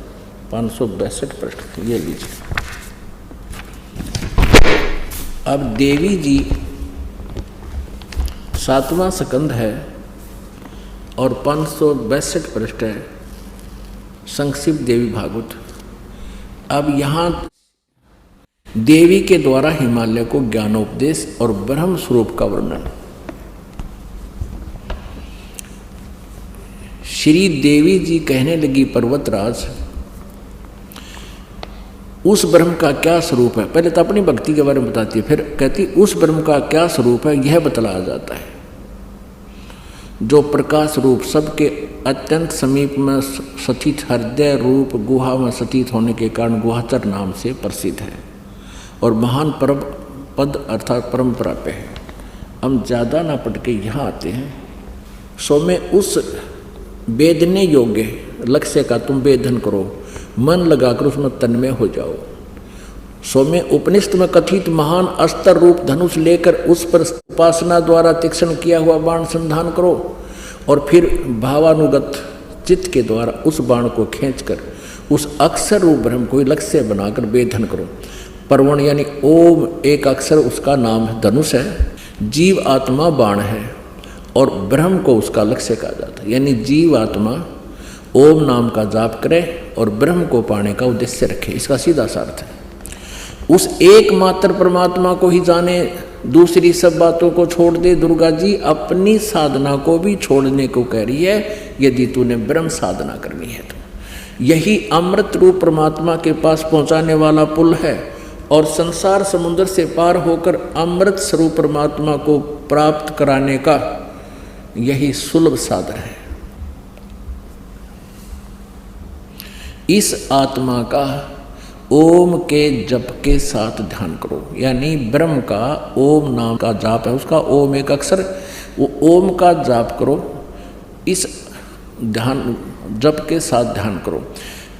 562 पृष्ठ ये लीजिए। अब देवी जी 7वां स्कंद है और 562 पृष्ठ है संक्षिप्त देवी भागवत। अब यहाँ देवी के द्वारा हिमालय को ज्ञानोपदेश और ब्रह्म स्वरूप का वर्णन। श्री देवी जी कहने लगी पर्वतराज, उस ब्रह्म का क्या स्वरूप है। पहले तो अपनी भक्ति के बारे में बताती है, फिर कहती उस ब्रह्म का क्या स्वरूप है यह बतलाया जाता है, जो प्रकाश रूप सबके अत्यंत समीप में स्थित हृदय रूप गुहा में स्थित होने के कारण गुहाचर नाम से प्रसिद्ध है और महान परम पद अर्थात परंपरा पे है। हम ज़्यादा ना पढ़ के यहाँ आते हैं। सो में उस वेदने योग्य लक्ष्य का तुम वेदन करो, मन लगाकर उसमें तन्मय हो जाओ। सो में उपनिषद में कथित महान अस्त्र रूप धनुष लेकर उस पर उपासना द्वारा तीक्ष्ण किया हुआ बाण संधान करो और फिर भावानुगत चित्त के द्वारा उस बाण को खींचकर उस अक्षर रूप ब्रह्म को लक्ष्य बनाकर वेधन करो। परवण यानी ओम एक अक्षर उसका नाम है, धनुष है, जीव आत्मा बाण है और ब्रह्म को उसका लक्ष्य कहा जाता है। यानी जीव आत्मा ओम नाम का जाप करे और ब्रह्म को पाने का उद्देश्य रखे, इसका सीधा सा अर्थ है। उस एकमात्र परमात्मा को ही जाने, दूसरी सब बातों को छोड़ दे। दुर्गा जी अपनी साधना को भी छोड़ने को कह रही है यदि तूने ब्रह्म साधना करनी है तो। यही अमृत रूप परमात्मा के पास पहुंचाने वाला पुल है और संसार समुद्र से पार होकर अमृत स्वरूप परमात्मा को प्राप्त कराने का यही सुलभ साधन है। इस आत्मा का ओम के जप के साथ ध्यान करो। यानी ब्रह्म का ओम नाम का जाप है, उसका ओम एक अक्षर, वो ओम का जाप करो, इस ध्यान जप के साथ ध्यान करो।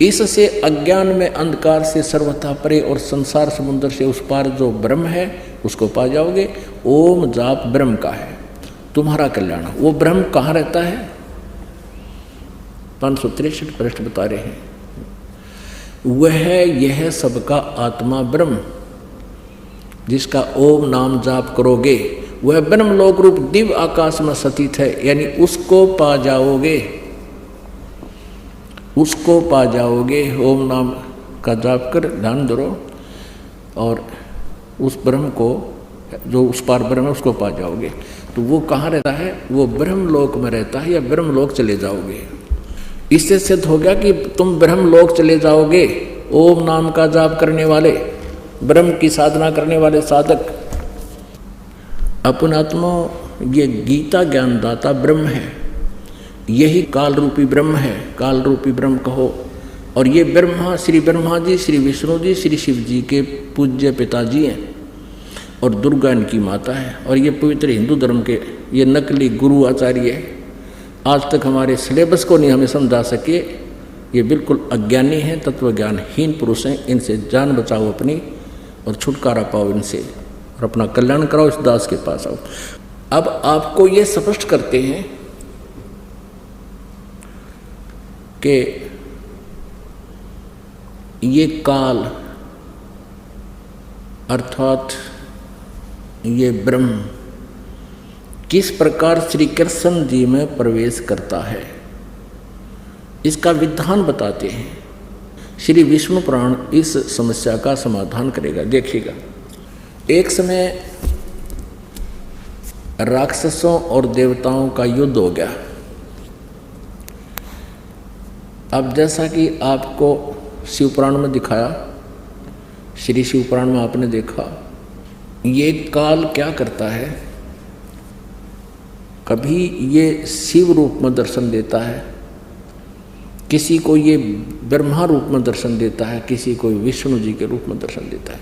इससे अज्ञान में अंधकार से सर्वथा परे और संसार समुद्र से उस पार जो ब्रह्म है उसको पा जाओगे। ओम जाप ब्रह्म का है, तुम्हारा कल्याण। वो ब्रह्म कहाँ रहता है? 563 पृष्ठ बता रहे हैं। वह यह सबका आत्मा ब्रह्म जिसका ओम नाम जाप करोगे वह ब्रह्म लोक रूप दिव्य आकाश में स्थित है। यानी उसको पा जाओगे, उसको पा जाओगे। ओम नाम का जाप कर ध्यान धरो और उस ब्रह्म को, जो उस पार ब्रह्म है, उसको पा जाओगे। तो वो कहाँ रहता है? वो ब्रह्म लोक में रहता है या ब्रह्म लोक चले जाओगे। इससे सिद्ध हो गया कि तुम ब्रह्म लोक चले जाओगे। ओम नाम का जाप करने वाले, ब्रह्म की साधना करने वाले साधक। अपनात्मा ये गीता ज्ञानदाता ब्रह्म है, यही काल रूपी ब्रह्म है, काल रूपी ब्रह्म कहो। और ये ब्रह्मा, श्री ब्रह्मा जी, श्री विष्णु जी, श्री शिव जी के पूज्य पिताजी हैं और दुर्गा इनकी माता है। और ये पवित्र हिंदू धर्म के ये नकली गुरु आचार्य है। आज तक हमारे सिलेबस को नहीं हमें समझा सके, ये बिल्कुल अज्ञानी हैं, तत्वज्ञानहीन पुरुष हैं। इनसे जान बचाओ अपनी और छुटकारा पाओ इनसे और अपना कल्याण कराओ। इस दास के पास आओ। अब आपको ये स्पष्ट करते हैं कि ये काल अर्थात ये ब्रह्म किस प्रकार श्री कृष्ण जी में प्रवेश करता है, इसका विधान बताते हैं। श्री विष्णु पुराण इस समस्या का समाधान करेगा। देखिएगा, एक समय राक्षसों और देवताओं का युद्ध हो गया। अब जैसा कि आपको शिव पुराण में दिखाया, श्री शिव पुराण में आपने देखा, ये काल क्या करता है, कभी ये शिव रूप में दर्शन देता है, किसी को ये ब्रह्मा रूप में दर्शन देता है, किसी को विष्णु जी के रूप में दर्शन देता है।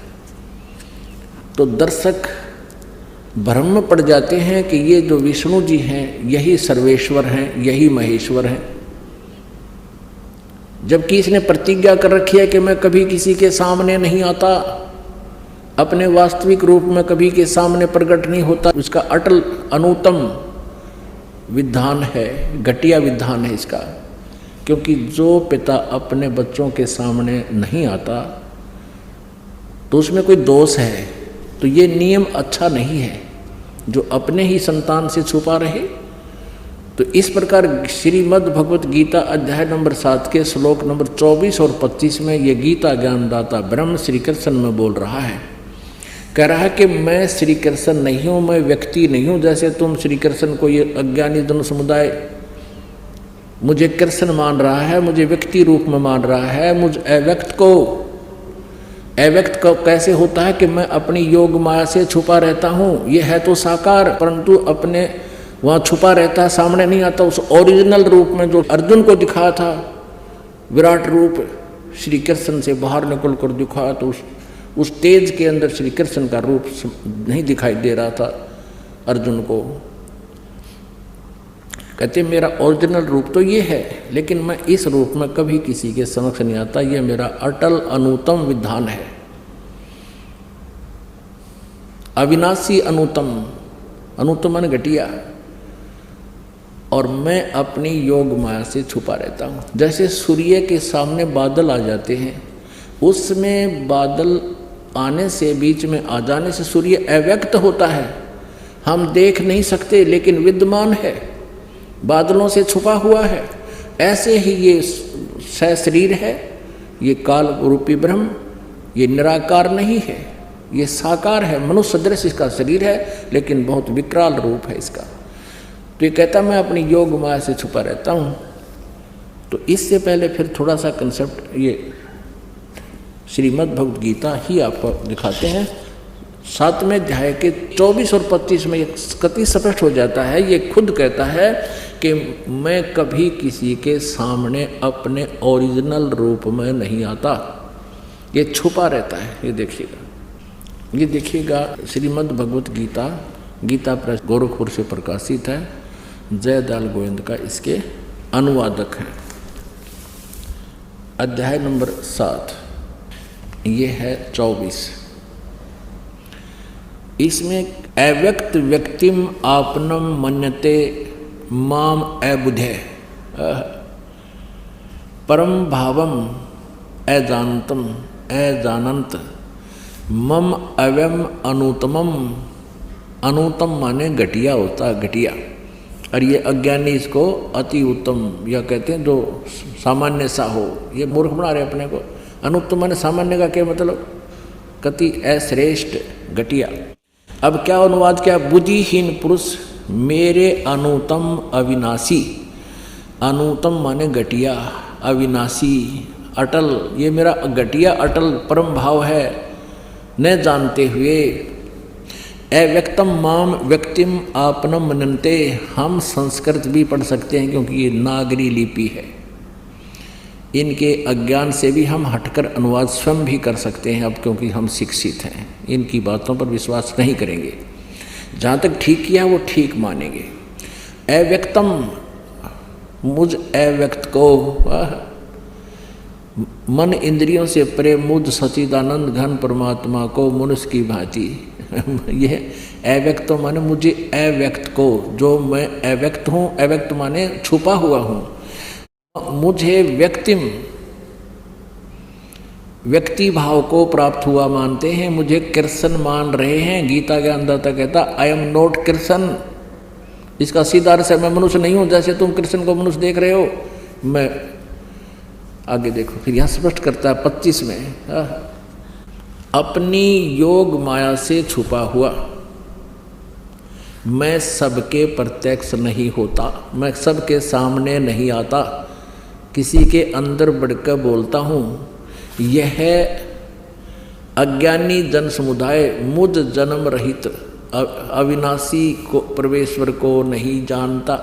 तो दर्शक भ्रम में पड़ जाते हैं कि ये जो विष्णु जी हैं यही सर्वेश्वर हैं, यही महेश्वर हैं, जबकि इसने प्रतिज्ञा कर रखी है कि मैं कभी किसी के सामने नहीं आता, अपने वास्तविक रूप में कभी के सामने प्रकट नहीं होता। उसका अटल अनुत्तम विधान है, घटिया विधान है इसका। क्योंकि जो पिता अपने बच्चों के सामने नहीं आता तो उसमें कोई दोष है, तो ये नियम अच्छा नहीं है जो अपने ही संतान से छुपा रहे। तो इस प्रकार श्रीमद् भगवत गीता अध्याय नंबर 7 के श्लोक नंबर 24 और 25 में ये गीता ज्ञानदाता ब्रह्म श्री कृष्ण में बोल रहा है, कह रहा है कि मैं श्री कृष्ण नहीं हूँ, मैं व्यक्ति नहीं हूँ। जैसे तुम श्री कृष्ण को ये अज्ञानी जन समुदाय मुझे कृष्ण मान रहा है, मुझे व्यक्ति रूप में मान रहा है, मुझ अव्यक्त को कैसे होता है कि मैं अपनी योग माया से छुपा रहता हूँ। ये है तो साकार, परंतु अपने वहाँ छुपा रहता है, सामने नहीं आता। उस ओरिजिनल रूप में जो अर्जुन को दिखाया था, विराट रूप श्री कृष्ण से बाहर निकल कर दिखाया, तो उस तेज के अंदर श्री कृष्ण का रूप नहीं दिखाई दे रहा था अर्जुन को। कहते मेरा ओरिजिनल रूप तो ये है, लेकिन मैं इस रूप में कभी किसी के समक्ष नहीं आता। ये मेरा अटल अनुतम विधान है, अविनाशी अनुतम। अनुतम मन घटिया। और मैं अपनी योग माया से छुपा रहता हूँ। जैसे सूर्य के सामने बादल आ जाते हैं, उसमें बादल आने से, बीच में आ जाने से सूर्य अव्यक्त होता है, हम देख नहीं सकते, लेकिन विद्यमान है, बादलों से छुपा हुआ है। ऐसे ही ये सशरीर है, ये काल रूपी ब्रह्म, ये निराकार नहीं है, ये साकार है। मनुष्य सदृश इसका शरीर है, लेकिन बहुत विकराल रूप है इसका। तो ये कहता मैं अपनी योग माया से छुपा रहता हूँ। तो इससे पहले फिर थोड़ा सा कंसेप्ट ये श्रीमद् भगवद गीता ही आपको दिखाते हैं। 7वें अध्याय के 24 और 25 में ये कति स्पष्ट हो जाता है। ये खुद कहता है कि मैं कभी किसी के सामने अपने ओरिजिनल रूप में नहीं आता, ये छुपा रहता है। ये देखिएगा श्रीमद् भगवद गीता, गीता प्रेस गोरखपुर से प्रकाशित है। जयदयाल गोविंद का इसके अनुवादक हैं। अध्याय नंबर 7, ये है 24। इसमें अव्यक्त व्यक्तिम आपनम मन्यते माम अबुधे परम भावम अजानतम अजानंत मम अव्यम अनुतमम। अनुतम माने घटिया होता है, घटिया। और ये अज्ञानी इसको अति उत्तम या कहते हैं, जो सामान्य सा हो। ये मूर्ख बना रहे अपने को। अनुत्तम माने सामान्य का क्या मतलब? कति अश्रेष्ठ, घटिया। अब क्या अनुवाद किया? बुद्धिहीन पुरुष मेरे अनुतम अविनाशी। अनुतम माने घटिया, अविनाशी, अटल। ये मेरा घटिया अटल परम भाव है, न जानते हुए। अव्यक्तम माम व्यक्तिम आपनम मनन्ते। हम संस्कृत भी पढ़ सकते हैं, क्योंकि ये नागरी लिपि है। इनके अज्ञान से भी हम हटकर अनुवाद स्वयं भी कर सकते हैं अब, क्योंकि हम शिक्षित हैं। इनकी बातों पर विश्वास नहीं करेंगे, जहाँ तक ठीक किया वो ठीक मानेंगे। अव्यक्तम, मुझ अव्यक्त को, मन इंद्रियों से परे मुझ सच्चिदानंद घन परमात्मा को मनुष्य की भांति। यह अव्यक्त माने मुझे अव्यक्त को, जो मैं अव्यक्त हूँ। अव्यक्त माने छुपा हुआ हूँ। मुझे व्यक्तिम, व्यक्ति भाव को प्राप्त हुआ मानते हैं, मुझे कृष्ण मान रहे हैं। गीता के अंदर तक कहता आई एम नॉट कृष्ण। इसका सीधा अर्थ है मैं मनुष्य नहीं हूँ, जैसे तुम कृष्ण को मनुष्य देख रहे हो। मैं आगे देखो, फिर यहाँ स्पष्ट करता है 25 में, अपनी योग माया से छुपा हुआ मैं सबके प्रत्यक्ष नहीं होता, मैं सबके सामने नहीं आता, किसी के अंदर बढ़कर बोलता हूँ। यह अज्ञानी जन समुदाय मुझ जन्म रहित अविनाशी को, परमेश्वर को नहीं जानता।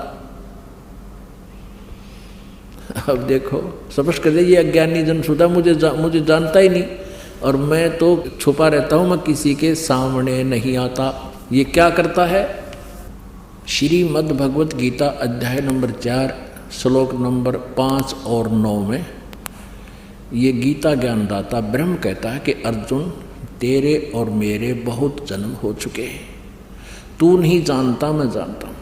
अब देखो स्पष्ट कर दे, ये अज्ञानी जन समुदाय मुझे जानता ही नहीं, और मैं तो छुपा रहता हूँ, मैं किसी के सामने नहीं आता। ये क्या करता है? श्रीमद् भगवत गीता अध्याय नंबर 4 श्लोक नंबर 5 और 9 में ये गीता ज्ञानदाता ब्रह्म कहता है कि अर्जुन, तेरे और मेरे बहुत जन्म हो चुके हैं, तू नहीं जानता, मैं जानता हूँ।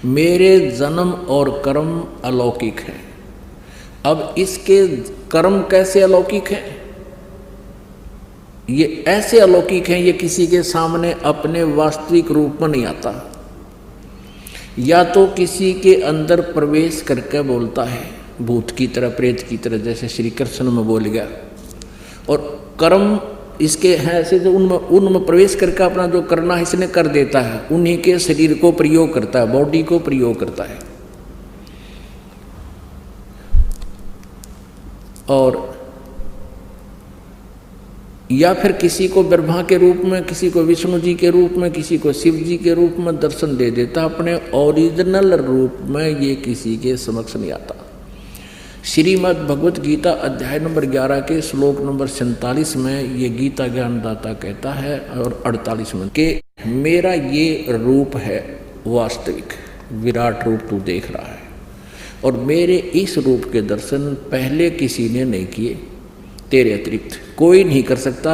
मेरे जन्म और कर्म अलौकिक हैं। अब इसके कर्म कैसे अलौकिक हैं? ये ऐसे अलौकिक हैं, ये किसी के सामने अपने वास्तविक रूप में नहीं आता। या तो किसी के अंदर प्रवेश करके बोलता है, भूत की तरह, प्रेत की तरह, जैसे श्री कृष्ण में बोल गया। और कर्म इसके हैं ऐसे, जो उनमें प्रवेश करके अपना जो करना है इसने कर देता है, उन्हीं के शरीर को प्रयोग करता है, बॉडी को प्रयोग करता है। और या फिर किसी को ब्रह्मा के रूप में, किसी को विष्णु जी के रूप में, किसी को शिव जी के रूप में दर्शन दे देता, अपने ओरिजिनल रूप में ये किसी के समक्ष नहीं आता। श्रीमद् भगवत गीता अध्याय नंबर 11 के श्लोक नंबर 47 में ये गीता ज्ञानदाता कहता है और 48 में कि मेरा ये रूप है वास्तविक, विराट रूप तू देख रहा है, और मेरे इस रूप के दर्शन पहले किसी ने नहीं किए, तेरे अतिरिक्त कोई नहीं कर सकता,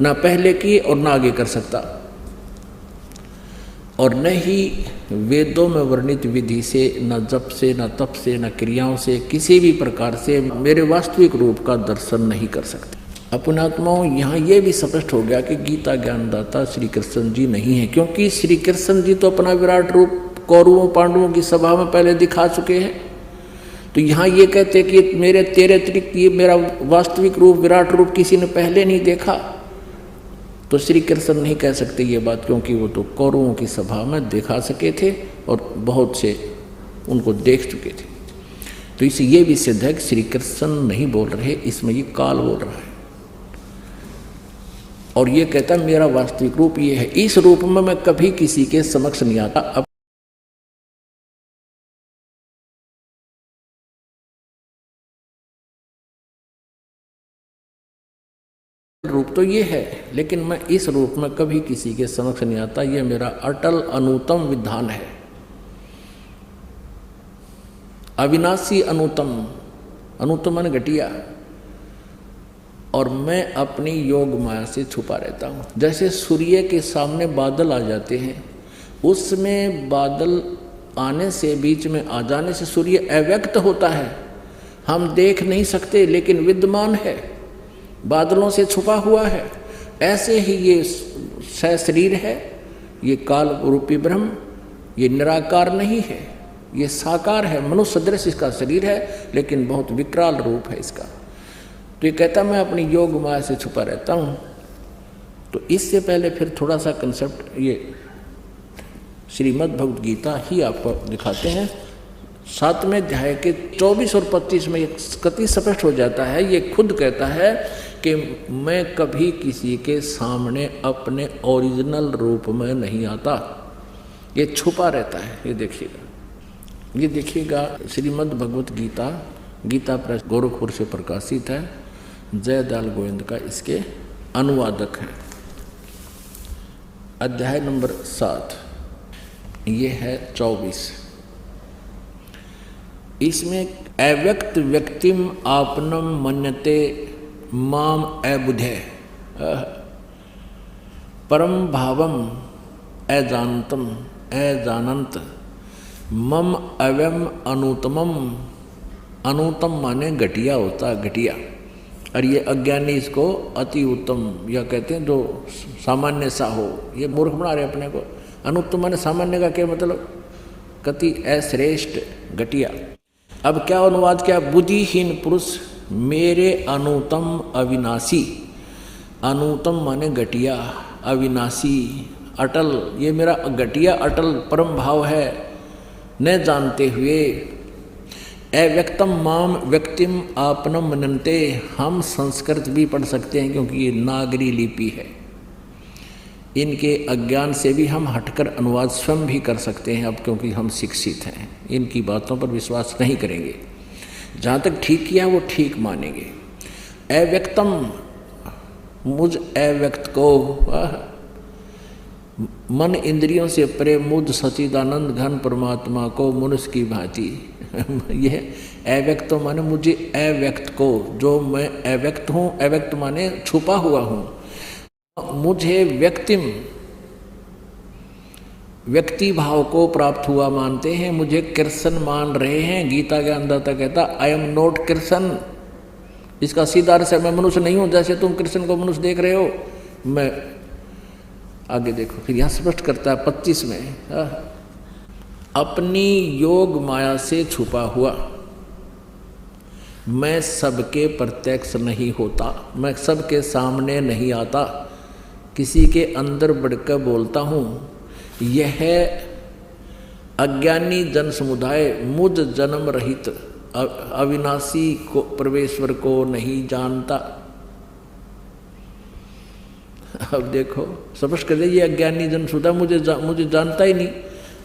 ना पहले किए और ना आगे कर सकता, और न ही वेदों में वर्णित विधि से, न जप से, न तप से, न क्रियाओं से, किसी भी प्रकार से मेरे वास्तविक रूप का दर्शन नहीं कर सकते। अपनात्माओं, यहाँ ये भी स्पष्ट हो गया कि गीता ज्ञानदाता श्री कृष्ण जी नहीं है, क्योंकि श्री कृष्ण जी तो अपना विराट रूप कौरवों पांडवों की सभा में पहले दिखा चुके हैं। तो यहाँ ये कहते कि मेरे तेरे अतिरिक्त ये मेरा वास्तविक रूप, विराट रूप किसी ने पहले नहीं देखा, तो श्री कृष्ण नहीं कह सकते ये बात, क्योंकि वो तो कौरवों की सभा में दिखा सके थे और बहुत से उनको देख चुके थे। तो इसे ये भी सिद्ध है कि श्री कृष्ण नहीं बोल रहे, इसमें ये काल बोल रहा है, और ये कहता मेरा वास्तविक रूप ये है, इस रूप में मैं कभी किसी के समक्ष नहीं आता। अब रूप तो ये है, लेकिन मैं इस रूप में कभी किसी के समक्ष नहीं आता, ये मेरा अटल अनुतम विधान है, अविनाशी अनुतम, अनुतम मन घटिया, और मैं अपनी योग माया से छुपा रहता हूँ। जैसे सूर्य के सामने बादल आ जाते हैं, उसमें बादल आने से, बीच में आ जाने से सूर्य अव्यक्त होता है, हम देख नहीं सकते, लेकिन विद्यमान है, बादलों से छुपा हुआ है। ऐसे ही ये शरीर है, ये काल रूपी ब्रह्म, ये निराकार नहीं है, ये साकार है, मनुष्य सदृश इसका शरीर है, लेकिन बहुत विकराल रूप है इसका। तो ये कहता मैं अपनी योग माया से छुपा रहता हूँ। तो इससे पहले फिर थोड़ा सा कंसेप्ट ये श्रीमद् भगवद गीता ही आपको दिखाते हैं। 7वें अध्याय के 24 और 25 में ये कति स्पष्ट हो जाता है, ये खुद कहता है कि मैं कभी किसी के सामने अपने ओरिजिनल रूप में नहीं आता, ये छुपा रहता है। ये देखिएगा श्रीमद् भगवत गीता, गीता प्रेस गोरखपुर से प्रकाशित है, जयदयाल गोविंद का इसके अनुवादक हैं। अध्याय नंबर 7, ये है 24। इसमें अव्यक्त व्यक्तिम आपनम मन्यते माम अबुधे परम भावम अजानतम अजानंत मम अव्यम अनुतमम, अनुतम माने घटिया होता, घटिया, और ये अज्ञानी इसको अति उत्तम या कहते हैं जो सामान्य सा हो, ये मूर्ख बना रहे अपने को। अनुत्तम माने सामान्य का क्या मतलब, कति अश्रेष्ठ, घटिया। अब क्या अनुवाद किया, बुद्धिहीन पुरुष मेरे अनुतम अविनाशी, अनुतम माने घटिया, अविनाशी अटल, ये मेरा घटिया अटल परम भाव है, न जानते हुए अव्यक्तम माम व्यक्तिम आपनम मनन्ते। हम संस्कृत भी पढ़ सकते हैं क्योंकि ये नागरी लिपि है, इनके अज्ञान से भी हम हटकर अनुवाद स्वयं भी कर सकते हैं अब, क्योंकि हम शिक्षित हैं, इनकी बातों पर विश्वास नहीं करेंगे, जहाँ तक ठीक किया वो ठीक मानेंगे। अव्यक्तम, मुझ अव्यक्त को, मन इंद्रियों से परे मुझ सच्चिदानंद घन परमात्मा को मनुष्य की भांति यह अव्यक्त माने मुझे अव्यक्त को, जो मैं अव्यक्त हूँ, अव्यक्त माने छुपा हुआ हूँ, मुझे व्यक्तिम व्यक्ति भाव को प्राप्त हुआ मानते हैं, मुझे कृष्ण मान रहे हैं। गीता के अंदर कहता आई एम नॉट कृष्ण, इसका सीधा अर्थ है मैं मनुष्य नहीं हूँ, जैसे तुम कृष्ण को मनुष्य देख रहे हो, मैं आगे देखो फिर यहाँ स्पष्ट करता है 25 में, अपनी योग माया से छुपा हुआ मैं सबके प्रत्यक्ष नहीं होता, मैं सबके सामने नहीं आता, किसी के अंदर बढ़कर बोलता हूँ। यह अज्ञानी जन समुदाय मुझ जन्म रहित अविनाशी को परमेश्वर को नहीं जानता। अब देखो स्पष्ट कर दे, ये अज्ञानी जन सुधा मुझे जानता ही नहीं,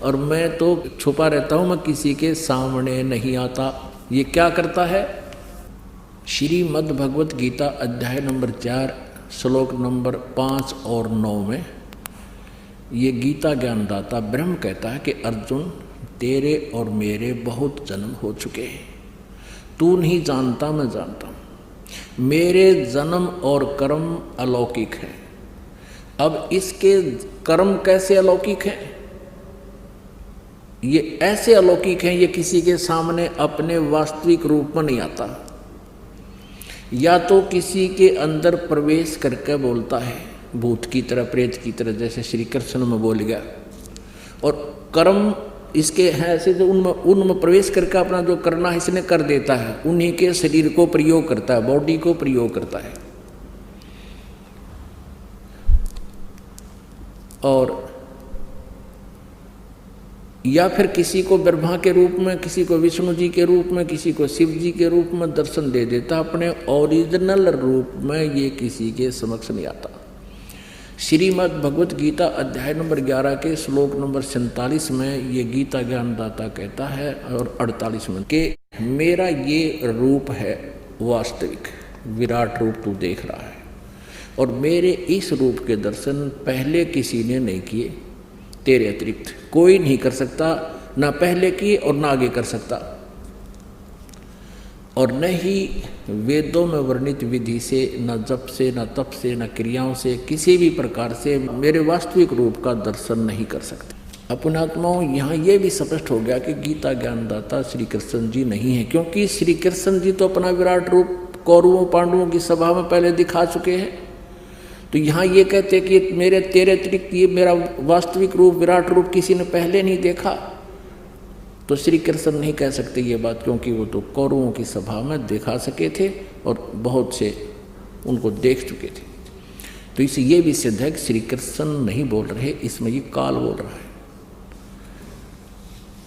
और मैं तो छुपा रहता हूँ, मैं किसी के सामने नहीं आता। ये क्या करता है? श्रीमद् भगवत गीता अध्याय नंबर 4 श्लोक नंबर 5 और 9 में ये गीता ज्ञानदाता ब्रह्म कहता है कि अर्जुन, तेरे और मेरे बहुत जन्म हो चुके हैं, तू नहीं जानता, मैं जानता हूँ। मेरे जन्म और कर्म अलौकिक हैं। अब इसके कर्म कैसे अलौकिक हैं? ये ऐसे अलौकिक हैं, ये किसी के सामने अपने वास्तविक रूप में नहीं आता। या तो किसी के अंदर प्रवेश करके बोलता है, भूत की तरह, प्रेत की तरह, जैसे श्री कृष्ण में बोल गया। और कर्म इसके हैं ऐसे जो उनमें प्रवेश करके अपना जो करना है इसने कर देता है, उन्हीं के शरीर को प्रयोग करता है, बॉडी को प्रयोग करता है। और या फिर किसी को ब्रह्मा के रूप में, किसी को विष्णु जी के रूप में, किसी को शिव जी के रूप में दर्शन दे देता, अपने ओरिजिनल रूप में ये किसी के समक्ष नहीं आता। श्रीमद् भगवत गीता अध्याय नंबर 11 के श्लोक नंबर 47 में ये गीता ज्ञानदाता कहता है, और 48 में, कि मेरा ये रूप है वास्तविक, विराट रूप तू देख रहा है, और मेरे इस रूप के दर्शन पहले किसी ने नहीं किए, तेरे अतिरिक्त कोई नहीं कर सकता, ना पहले किए और ना आगे कर सकता। और न ही वेदों में वर्णित विधि से, न जप से, न तप से, न क्रियाओं से, किसी भी प्रकार से मेरे वास्तविक रूप का दर्शन नहीं कर सकते। अपनात्माओं, यहाँ ये भी स्पष्ट हो गया कि गीता ज्ञानदाता श्री कृष्ण जी नहीं है, क्योंकि श्री कृष्ण जी तो अपना विराट रूप कौरवों पांडवों की सभा में पहले दिखा चुके हैं। तो यहाँ ये कहते कि मेरे तेरे अतिरिक्त ये मेरा वास्तविक रूप, विराट रूप किसी ने पहले नहीं देखा, तो श्री कृष्ण नहीं कह सकते ये बात, क्योंकि वो तो कौरवों की सभा में दिखा सके थे और बहुत से उनको देख चुके थे। तो इससे ये भी सिद्ध है कि श्री कृष्ण नहीं बोल रहे, इसमें ये काल बोल रहा है।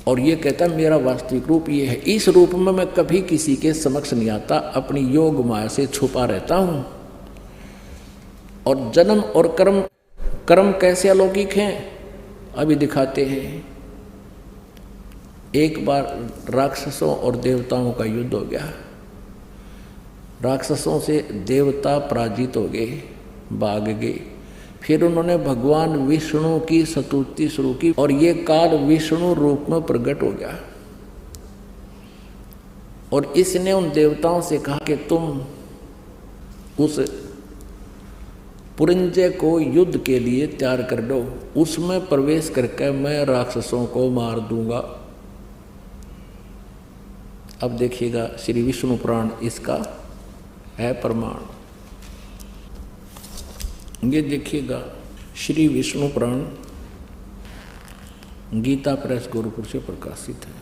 और ये कहता मेरा वास्तविक रूप ये है, इस रूप में मैं कभी किसी के समक्ष नहीं आता, अपनी योग माया से छुपा रहता हूँ। और जन्म और कर्म कैसे अलौकिक हैं अभी दिखाते हैं। एक बार राक्षसों और देवताओं का युद्ध हो गया, राक्षसों से देवता पराजित हो गए, भाग गए। फिर उन्होंने भगवान विष्णु की स्तुति शुरू की, और ये काल विष्णु रूप में प्रकट हो गया। और इसने उन देवताओं से कहा कि तुम उस पुरंजय को युद्ध के लिए तैयार कर दो, उसमें प्रवेश करके मैं राक्षसों को मार दूंगा। अब देखिएगा श्री विष्णु पुराण इसका है प्रमाण। ये देखिएगा श्री विष्णु पुराण गीता प्रेस गोरखपुर से प्रकाशित है।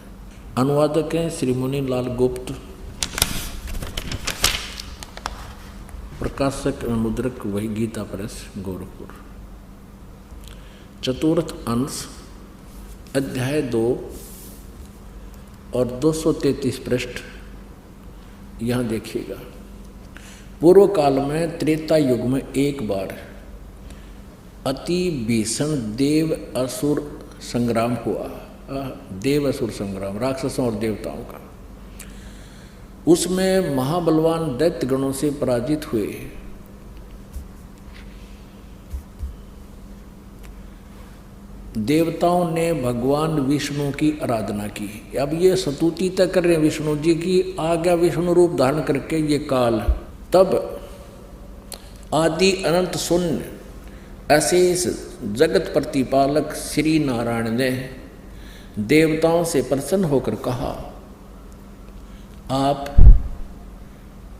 अनुवादक हैं श्री मुनि लाल गुप्त, प्रकाशक मुद्रक वही गीता प्रेस गोरखपुर। चतुर्थ अंश अध्याय 2 और 233 पृष्ठ यहाँ देखिएगा। पूर्व काल में त्रेता युग में एक बार अति भीषण देव असुर संग्राम हुआ, देव असुर संग्राम, राक्षसों और देवताओं का। उसमें महाबलवान दैत्य गणों से पराजित हुए। देवताओं ने भगवान विष्णु की आराधना की। अब ये स्तुति तक कर रहे हैं विष्णु जी की, आ गया विष्णु रूप धारण करके ये काल। तब आदि अनंत शून्य अशेष जगत प्रतिपालक श्री नारायण ने देवताओं से प्रसन्न होकर कहा, आप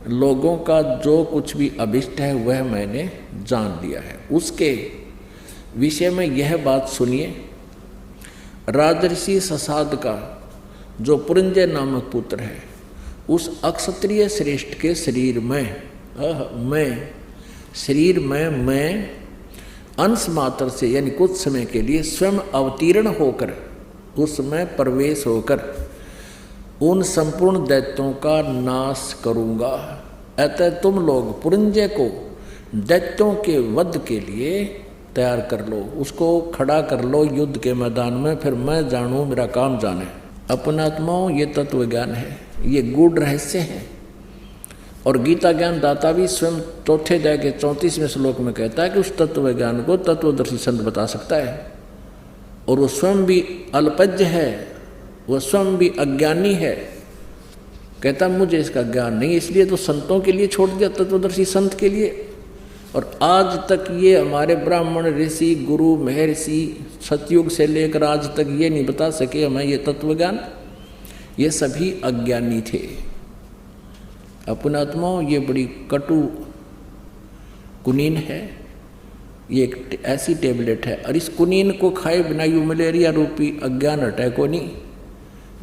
लोगों का जो कुछ भी अभिष्ट है वह मैंने जान लिया है। उसके विषय में यह बात सुनिए। राजर्षि ससाद का जो पुरंजय नामक पुत्र है, उस अक्षत्रिय श्रेष्ठ के शरीर में मैं अंश मात्र से यानी कुछ समय के लिए स्वयं अवतीर्ण होकर, उसमें प्रवेश होकर उन संपूर्ण दैत्यों का नाश करूंगा। अतः तुम लोग पुरंजय को दैत्यों के वध के लिए तैयार कर लो, उसको खड़ा कर लो युद्ध के मैदान में, फिर मैं जानूं मेरा काम जाने। अपनात्माओं, ये तत्व ज्ञान है, ये गूढ़ रहस्य है। और गीता ज्ञान दाता भी स्वयं चौथे अध्याय के 34वें श्लोक में कहता है कि उस तत्व ज्ञान को तत्वदर्शी संत बता सकता है। और वो स्वयं भी अल्पज्ञ है, वह स्वयं भी अज्ञानी है, कहता मुझे इसका ज्ञान नहीं, इसलिए तो संतों के लिए छोड़ दिया, तत्वदर्शी संत के लिए। और आज तक ये हमारे ब्राह्मण ऋषि गुरु महर्षि सतयुग से लेकर आज तक ये नहीं बता सके हमें ये तत्व ज्ञान, ये सभी अज्ञानी थे। अपनात्माओं, ये बड़ी कटु कुनीन है, ये एक ऐसी टेबलेट है, और इस कुनीन को खाए बिना यू मलेरिया रूपी अज्ञान हटाए को नहीं।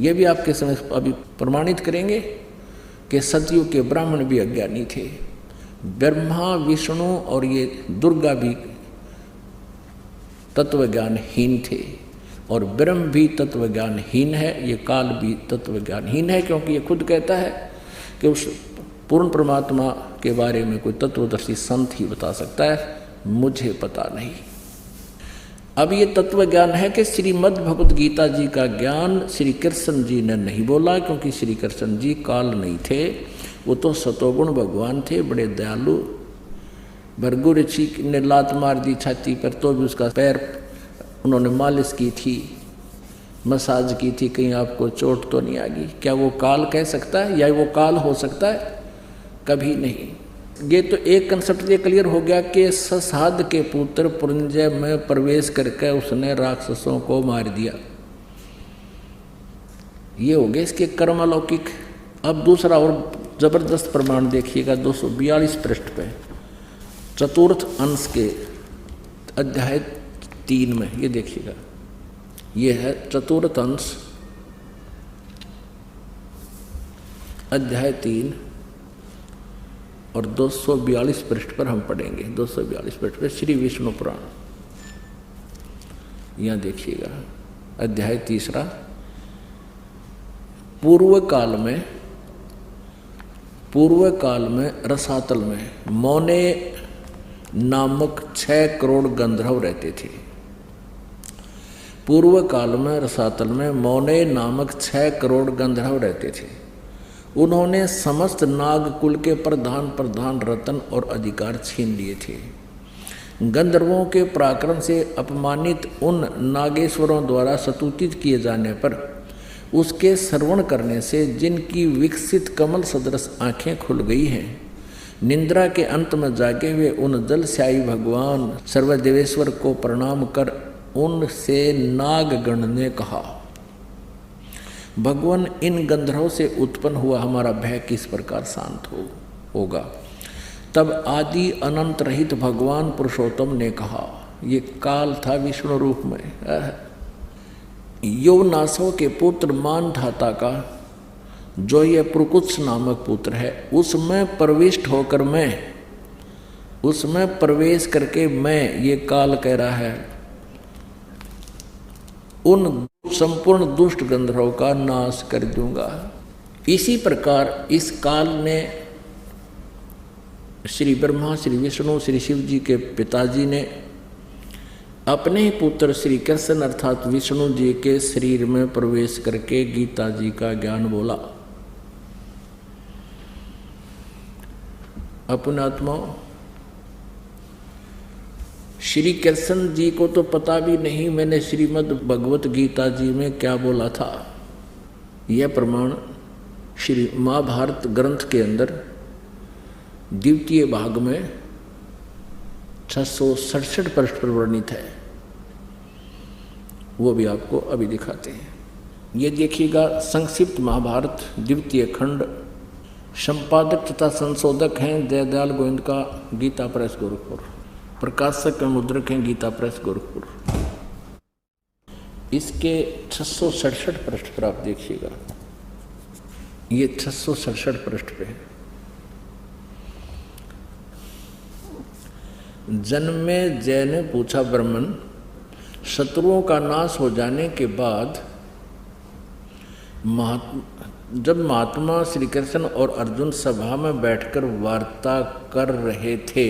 ये भी आपके समझ अभी प्रमाणित करेंगे कि सतयुग के ब्राह्मण भी अज्ञानी थे, ब्रह्मा विष्णु और ये दुर्गा भी तत्वज्ञानहीन थे, और ब्रह्म भी तत्वज्ञानहीन है, ये काल भी तत्वज्ञानहीन है, क्योंकि ये खुद कहता है कि उस पूर्ण परमात्मा के बारे में कोई तत्वदर्शी संत ही बता सकता है, मुझे पता नहीं। अब ये तत्व ज्ञान है कि श्रीमद् भगवत गीता जी का ज्ञान श्री कृष्ण जी ने नहीं बोला, क्योंकि श्री कृष्ण जी काल नहीं थे, वो तो सतोगुण भगवान थे, बड़े दयालु। भृगु ऋषि ने लात मार दी छाती पर, तो भी उसका पैर उन्होंने मालिश की थी, मसाज की थी, कहीं आपको चोट तो नहीं आ गई। क्या वो काल कह सकता है या वो काल हो सकता है? कभी नहीं। ये तो एक कंसेप्ट ये क्लियर हो गया कि ससाद के पुत्र पुरंजय में प्रवेश करके उसने राक्षसों को मार दिया, ये हो गया इसके कर्म अलौकिक। अब दूसरा और जबरदस्त प्रमाण देखिएगा 242 पृष्ठ पे, चतुर्थ अंश के अध्याय 3 में, ये देखिएगा, ये है चतुर्थ अंश अध्याय 3 और 242 पृष्ठ पर हम पढ़ेंगे। 242 पृष्ठ पर श्री विष्णु पुराण, यहाँ देखिएगा अध्याय 3। पूर्व काल में रसातल में मौने नामक 6 करोड़ गंधर्व रहते थे। पूर्व काल में रसातल में मौने नामक 6 करोड़ गंधर्व रहते थे। उन्होंने समस्त नागकुल के प्रधान रत्न और अधिकार छीन लिए थे। गंधर्वों के पराक्रम से अपमानित उन नागेश्वरों द्वारा स्तुतित किए जाने पर उसके श्रवण करने से जिनकी विकसित कमल सदृश आंखें खुल गई हैं, निंद्रा के अंत में जागे हुए उन जलस्यायी भगवान सर्वदेवेश्वर को प्रणाम कर उनसे नागगण ने कहा, भगवान, इन गंधर्वों से उत्पन्न हुआ हमारा भय किस प्रकार शांत होगा। तब आदि अनंत रहित भगवान पुरुषोत्तम ने कहा, ये काल था विष्णु रूप में, यौवनासव के पुत्र मानधाता का जो ये प्रकुत्स नामक पुत्र है, उसमें प्रविष्ट होकर उसमें प्रवेश करके मैं, ये काल कह रहा है, उन संपूर्ण दुष्ट गंधर्वों का नाश कर दूंगा। इसी प्रकार इस काल ने श्री ब्रह्मा, श्री विष्णु, श्री शिव जी के पिताजी ने अपने ही पुत्र श्री कृष्ण अर्थात विष्णु जी के शरीर में प्रवेश करके गीता जी का ज्ञान बोला। अपने आत्मा श्री कृष्ण जी को तो पता भी नहीं मैंने श्रीमद् भगवत गीता जी में क्या बोला था। यह प्रमाण श्री महाभारत ग्रंथ के अंदर द्वितीय भाग में 667 पृष्ठ पर वर्णित है, वो भी आपको अभी दिखाते हैं। ये देखिएगा, संक्षिप्त महाभारत द्वितीय खंड, संपादक तथा संशोधक हैं दयाल गोविंद का गीता प्रेस गोरखपुर, प्रकाशक एवं मुद्रक हैं गीता प्रेस गोरखपुर। इसके 667 पृष्ठ पर आप देखिएगा, ये 667 पृष्ठ पे है। जन्मे जय ने पूछा, ब्राह्मण, शत्रुओं का नाश हो जाने के बाद जब महात्मा श्री कृष्ण और अर्जुन सभा में बैठकर वार्ता कर रहे थे,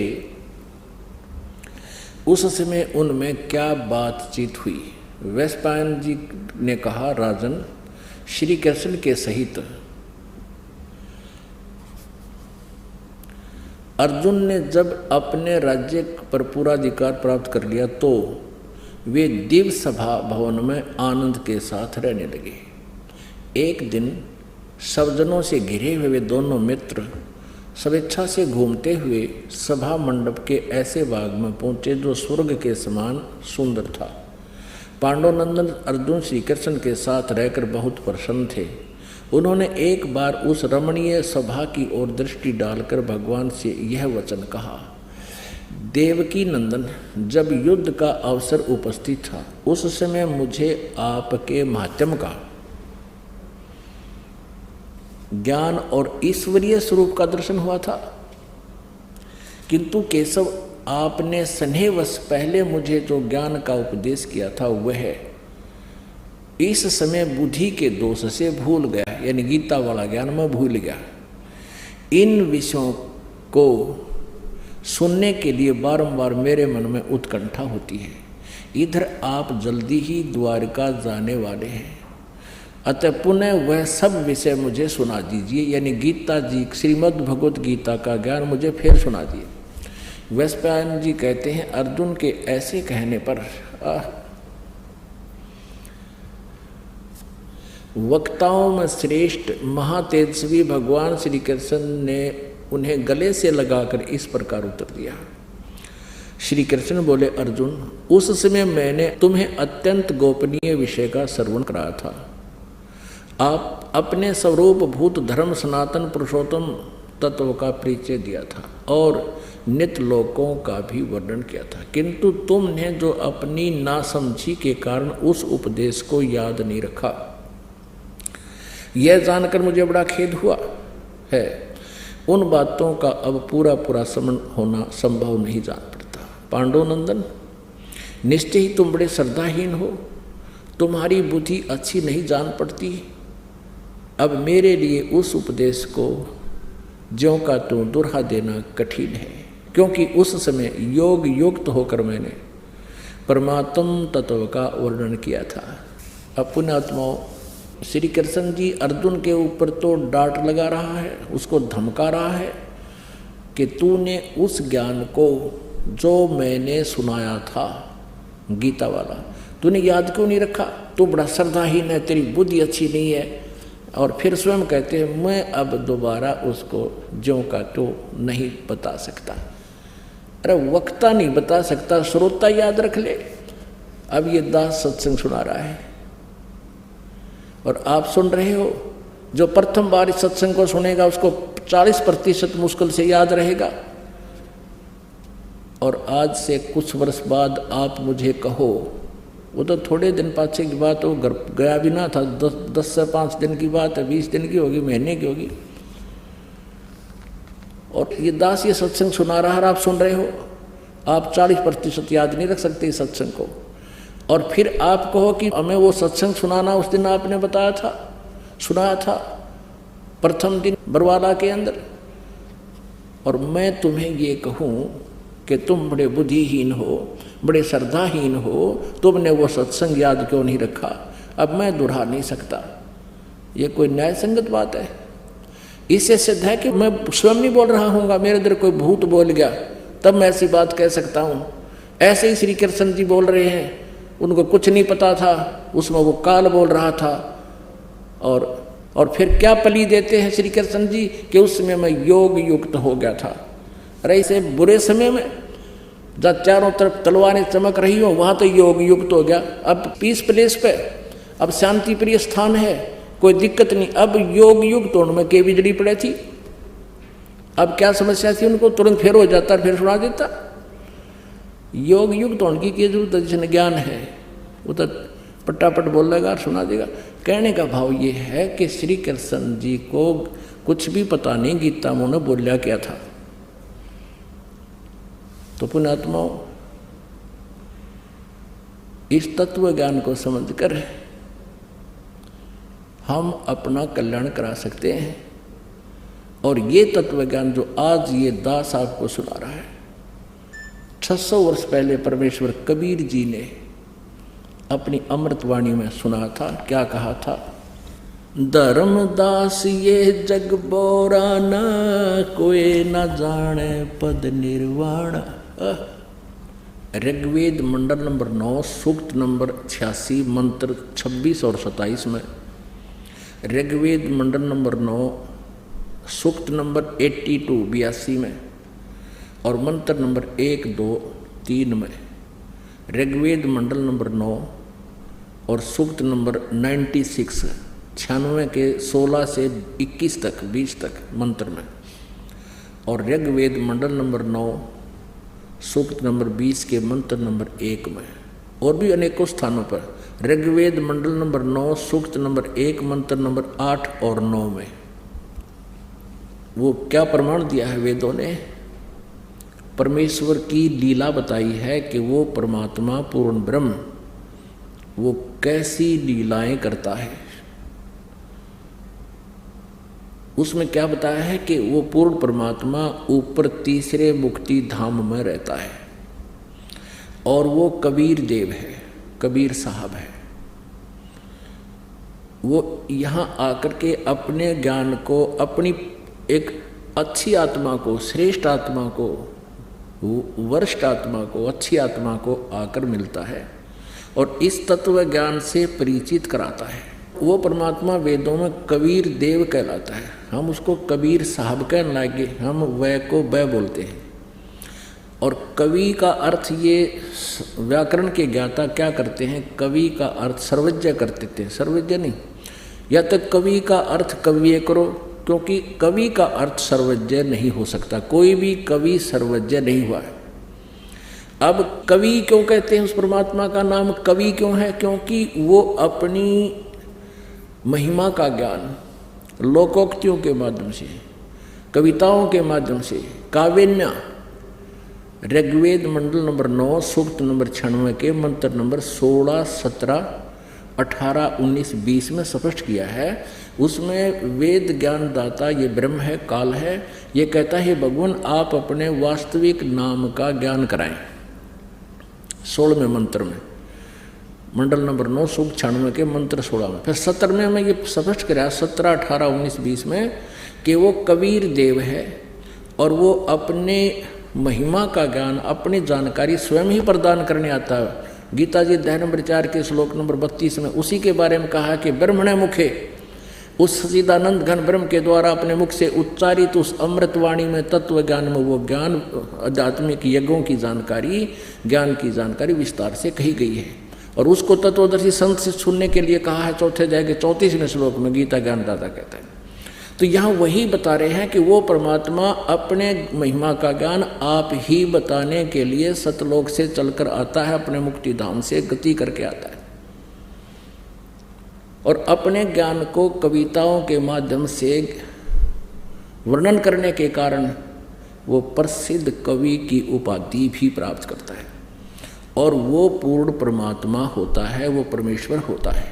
उस समय उनमें क्या बातचीत हुई? वैशंपायन जी ने कहा, राजन, श्री कृष्ण के सहित अर्जुन ने जब अपने राज्य पर पूरा अधिकार प्राप्त कर लिया तो वे दिव्य सभा भवन में आनंद के साथ रहने लगे। एक दिन सज्जनों से घिरे हुए वे दोनों मित्र स्वेच्छा से घूमते हुए सभा मंडप के ऐसे बाग में पहुंचे जो स्वर्ग के समान सुंदर था। पांडुनंदन अर्जुन श्री कृष्ण के साथ रहकर बहुत प्रसन्न थे। उन्होंने एक बार उस रमणीय सभा की ओर दृष्टि डालकर भगवान से यह वचन कहा, देवकी नंदन, जब युद्ध का अवसर उपस्थित था उस समय मुझे आपके माध्यम का ज्ञान और ईश्वरीय स्वरूप का दर्शन हुआ था, किंतु केशव, आपने स्नेहवश पहले मुझे जो ज्ञान का उपदेश किया था वह इस समय बुद्धि के दोष से भूल गया, यानी गीता वाला ज्ञान मैं भूल गया। इन विषयों को सुनने के लिए बारंबार मेरे मन में उत्कंठा होती है। इधर आप जल्दी ही द्वारका जाने वाले हैं, अतः पुनः वह सब विषय मुझे सुना दीजिए, यानी गीता जी, श्रीमद् भगवत गीता का ज्ञान मुझे फिर सुना दिए। वैशंपायन जी कहते हैं, अर्जुन के ऐसे कहने पर वक्ताओं में श्रेष्ठ महातेजस्वी भगवान श्री कृष्ण ने उन्हें गले से लगाकर इस प्रकार उत्तर दिया। श्री कृष्ण बोले, अर्जुन, उस समय मैंने तुम्हें अत्यंत गोपनीय विषय का श्रवण कराया था। आप अपने स्वरूप भूत धर्म सनातन पुरुषोत्तम तत्व का परिचय दिया था और नित्य लोकों का भी वर्णन किया था, किंतु तुमने जो अपनी नासमझी के कारण उस उपदेश को याद नहीं रखा, यह जानकर मुझे बड़ा खेद हुआ है। उन बातों का अब पूरा पूरा स्मरण होना संभव नहीं जान पड़ता। पांडुनंदन, निश्चय ही तुम बड़े श्रद्धाहीन हो, तुम्हारी बुद्धि अच्छी नहीं जान पड़ती। अब मेरे लिए उस उपदेश को ज्यों का त्यों दोहरा देना कठिन है, क्योंकि उस समय योग युक्त होकर मैंने परमात्म तत्व का वर्णन किया था। अब पुण्यात्माओं, श्री कृष्ण जी अर्जुन के ऊपर तो डांट लगा रहा है, उसको धमका रहा है कि तूने उस ज्ञान को जो मैंने सुनाया था गीता वाला, तूने याद क्यों नहीं रखा? तू बड़ा श्रद्धाहीन है, तेरी बुद्धि अच्छी नहीं है। और फिर स्वयं कहते हैं, मैं अब दोबारा उसको ज्यों का त्यों नहीं बता सकता। अरे वक्ता नहीं बता सकता, श्रोता याद रख ले। अब ये दास सत्संग सुना रहा है और आप सुन रहे हो। जो प्रथम बार इस सत्संग को सुनेगा उसको 40% मुश्किल से याद रहेगा। और आज से कुछ वर्ष बाद आप मुझे कहो, वो तो थोड़े दिन पाछे की बात हो, गया भी ना था, 10 से 5 दिन की बात है, 20 दिन की होगी, महीने की होगी, और ये दास ये सत्संग सुना रहा है, आप सुन रहे हो। आप 40% याद नहीं रख सकते इस सत्संग को। और फिर आप कहो कि हमें वो सत्संग सुनाना उस दिन आपने बताया था, सुनाया था प्रथम दिन बरवाला के अंदर, और मैं तुम्हें ये कहूँ कि तुम बड़े बुद्धिहीन हो, बड़े श्रद्धाहीन हो, तुमने वो सत्संग याद क्यों नहीं रखा? अब मैं दोहरा नहीं सकता। ये कोई न्याय संगत बात है? इससे सिद्ध है कि मैं स्वयं नहीं बोल रहा हूँगा, मेरे अंदर कोई भूत बोल गया तब मैं ऐसी बात कह सकता हूँ। ऐसे ही श्री कृष्ण जी बोल रहे हैं, उनको कुछ नहीं पता था, उसमें वो काल बोल रहा था। और फिर क्या पली देते हैं श्री कृष्ण जी कि उस समय मैं योग युक्त हो गया था। अरे इसे बुरे समय में जहाँ चारों तरफ तलवारें चमक रही हो वहाँ तो योग युक्त हो गया। अब पीस प्लेस पे, अब शांति प्रिय स्थान है, कोई दिक्कत नहीं। अब योग युक्त होने में के बिजली पड़े थी। अब क्या समस्या थी उनको? तुरंत फिर हो जाता, फिर सुना देता। योग युक्त होने की जरूरत है, जिसने ज्ञान है वो तो पट्टापट बोल लेगा और सुना देगा। कहने का भाव ये है कि श्री कृष्ण जी को कुछ भी पता नहीं गीता उन्होंने बोलिया क्या था। तो पुण्यात्माओं, इस तत्व ज्ञान को समझकर हम अपना कल्याण करा सकते हैं। और ये तत्व ज्ञान जो आज ये दास आपको सुना रहा है, 600 वर्ष पहले परमेश्वर कबीर जी ने अपनी अमृतवाणी में सुना था। क्या कहा था? धर्मदास ये जग बोरा न, कोई न जाने पद निर्वाण। ऋग्वेद मंडल नंबर 9 सूक्त नंबर 86 मंत्र 26 और 27 में, ऋग्वेद मंडल नंबर 9 सूक्त नंबर 82 में और मंत्र नंबर 1, 2, 3 में, ऋग्वेद मंडल नंबर 9 और सूक्त नंबर 96 के 16 से 21 तक 20 तक मंत्र में, और ऋग्वेद मंडल नंबर 9 सूक्त नंबर 20 के मंत्र नंबर 1 में, और भी अनेकों स्थानों पर ऋग्वेद मंडल नंबर 9 सूक्त नंबर 1 मंत्र नंबर 8 और 9 में। वो क्या प्रमाण दिया है वेदों ने? परमेश्वर की लीला बताई है कि वो परमात्मा पूर्ण ब्रह्म वो कैसी लीलाएं करता है। उसमें क्या बताया है कि वो पूर्ण परमात्मा ऊपर तीसरे मुक्ति धाम में रहता है और वो कबीर देव है, कबीर साहब है। वो यहाँ आकर के अपने ज्ञान को, अपनी एक अच्छी आत्मा को, श्रेष्ठ आत्मा को, वरिष्ठ आत्मा को, अच्छी आत्मा को आकर मिलता है और इस तत्व ज्ञान से परिचित कराता है। वो परमात्मा वेदों में कबीर देव कहलाता है। हम उसको कबीर साहब कहने लगे, हम वह को वह बोलते हैं। और कवि का अर्थ, ये व्याकरण के ज्ञाता क्या करते हैं, कवि का अर्थ सर्वज्ञ करते थे, सर्वज्ञ नहीं। या तो कवि का अर्थ कव्य करो, क्योंकि कवि का अर्थ सर्वज्ञ नहीं हो सकता, कोई भी कवि सर्वज्ञ नहीं हुआ है। अब कवि क्यों कहते हैं? उस परमात्मा का नाम कवि क्यों है? क्योंकि वो अपनी महिमा का ज्ञान लोकोक्तियों के माध्यम से, कविताओं के माध्यम से, काव्यन्या, ऋग्वेद मंडल नंबर 9 सूक्त नंबर 96 के मंत्र नंबर 16, 17, 18, 19, 20 में स्पष्ट किया है। उसमें वेद ज्ञान दाता ये ब्रह्म है, काल है, ये कहता है भगवान आप अपने वास्तविक नाम का ज्ञान कराएं। 16वें मंत्र में, मंडल नंबर 9 सूक्त 96 के मंत्र 16 में। फिर 17वें में ये स्पष्ट कराया 17, 18, 19, 20 में कि वो कबीर देव है और वो अपने महिमा का ज्ञान, अपनी जानकारी स्वयं ही प्रदान करने आता है। गीता जी अध्याय नंबर 4 के श्लोक नंबर 32 में उसी के बारे में कहा कि ब्रह्मणे मुखे, उस सच्चिदानंद घन ब्रह्म के द्वारा अपने मुख से उच्चारित उस अमृतवाणी में, तत्व ज्ञान में वो ज्ञान, आध्यात्मिक यज्ञों की जानकारी, ज्ञान की जानकारी विस्तार से कही गई है। और उसको तत्वदर्शी संत से सुनने के लिए कहा है 4 अध्याय के 34वें श्लोक में, गीता ज्ञानदाता कहता है। तो यहाँ वही बता रहे हैं कि वो परमात्मा अपने महिमा का ज्ञान आप ही बताने के लिए सतलोक से चलकर आता है, अपने मुक्ति धाम से गति करके आता है और अपने ज्ञान को कविताओं के माध्यम से वर्णन करने के कारण वो प्रसिद्ध कवि की उपाधि भी प्राप्त करता है। और वो पूर्ण परमात्मा होता है, वो परमेश्वर होता है,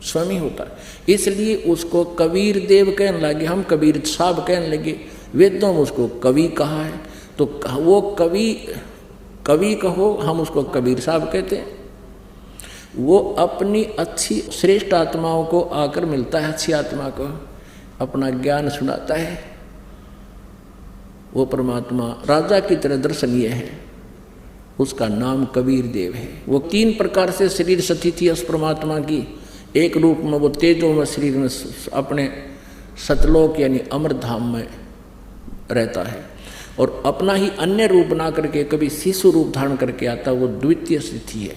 स्वयं ही होता है। इसलिए उसको कबीर देव कहने लगे, हम कबीर साहब कहने लगे। वेदों में उसको कवि कहा है, तो वो कवि कहो, हम उसको कबीर साहब कहते हैं। वो अपनी अच्छी श्रेष्ठ आत्माओं को आकर मिलता है, अच्छी आत्मा को अपना ज्ञान सुनाता है। वो परमात्मा राजा की तरह दर्शनीय है, उसका नाम कबीर देव है। वो 3 प्रकार से शरीर स्थिति है उस परमात्मा की। एक रूप में वो तेजो में शरीर में अपने सतलोक यानी अमर धाम में रहता है, और अपना ही अन्य रूप बना करके कभी शिशु रूप धारण करके आता, वो द्वितीय स्थिति है।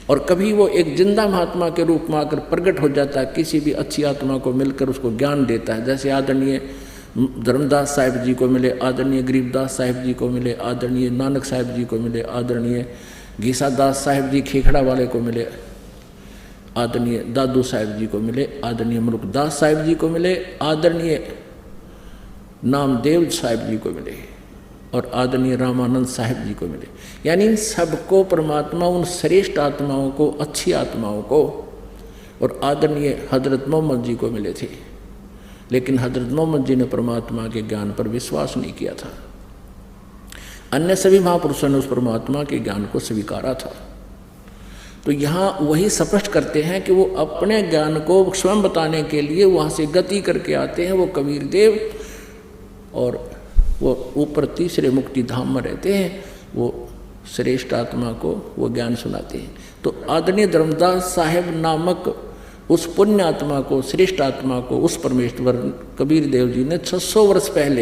और कभी वो एक जिंदा महात्मा के रूप में आकर प्रकट हो जाता है, किसी भी अच्छी आत्मा को मिलकर उसको ज्ञान देता है। जैसे आदरणीय धर्मदास साहिब जी को मिले, आदरणीय गरीबदास साहिब जी को मिले, आदरणीय नानक साहिब जी को मिले, आदरणीय घीसादास साहिब जी खेखड़ा वाले को मिले, आदरणीय दादू साहिब जी को मिले, आदरणीय मलुकदास साहिब जी को मिले, आदरणीय नामदेव साहिब जी को मिले और आदरणीय रामानंद साहिब जी को मिले। यानी इन सबको परमात्मा, उन श्रेष्ठ आत्माओं को, अच्छी आत्माओं को और आदरणीय हजरत मोहम्मद जी को मिले थे, लेकिन हजरत मोहम्मद जी ने परमात्मा के ज्ञान पर विश्वास नहीं किया था। अन्य सभी महापुरुषों ने उस परमात्मा के ज्ञान को स्वीकारा था। तो यहाँ वही स्पष्ट करते हैं कि वो अपने ज्ञान को स्वयं बताने के लिए वहाँ से गति करके आते हैं, वो कबीर देव, और वो ऊपर तीसरे मुक्ति धाम में रहते हैं, वो श्रेष्ठ आत्मा को वो ज्ञान सुनाते हैं। तो आदरणीय धर्मदास साहेब नामक उस पुण्य आत्मा को, श्रेष्ठ आत्मा को, उस परमेश्वर कबीर देव जी ने 600 वर्ष पहले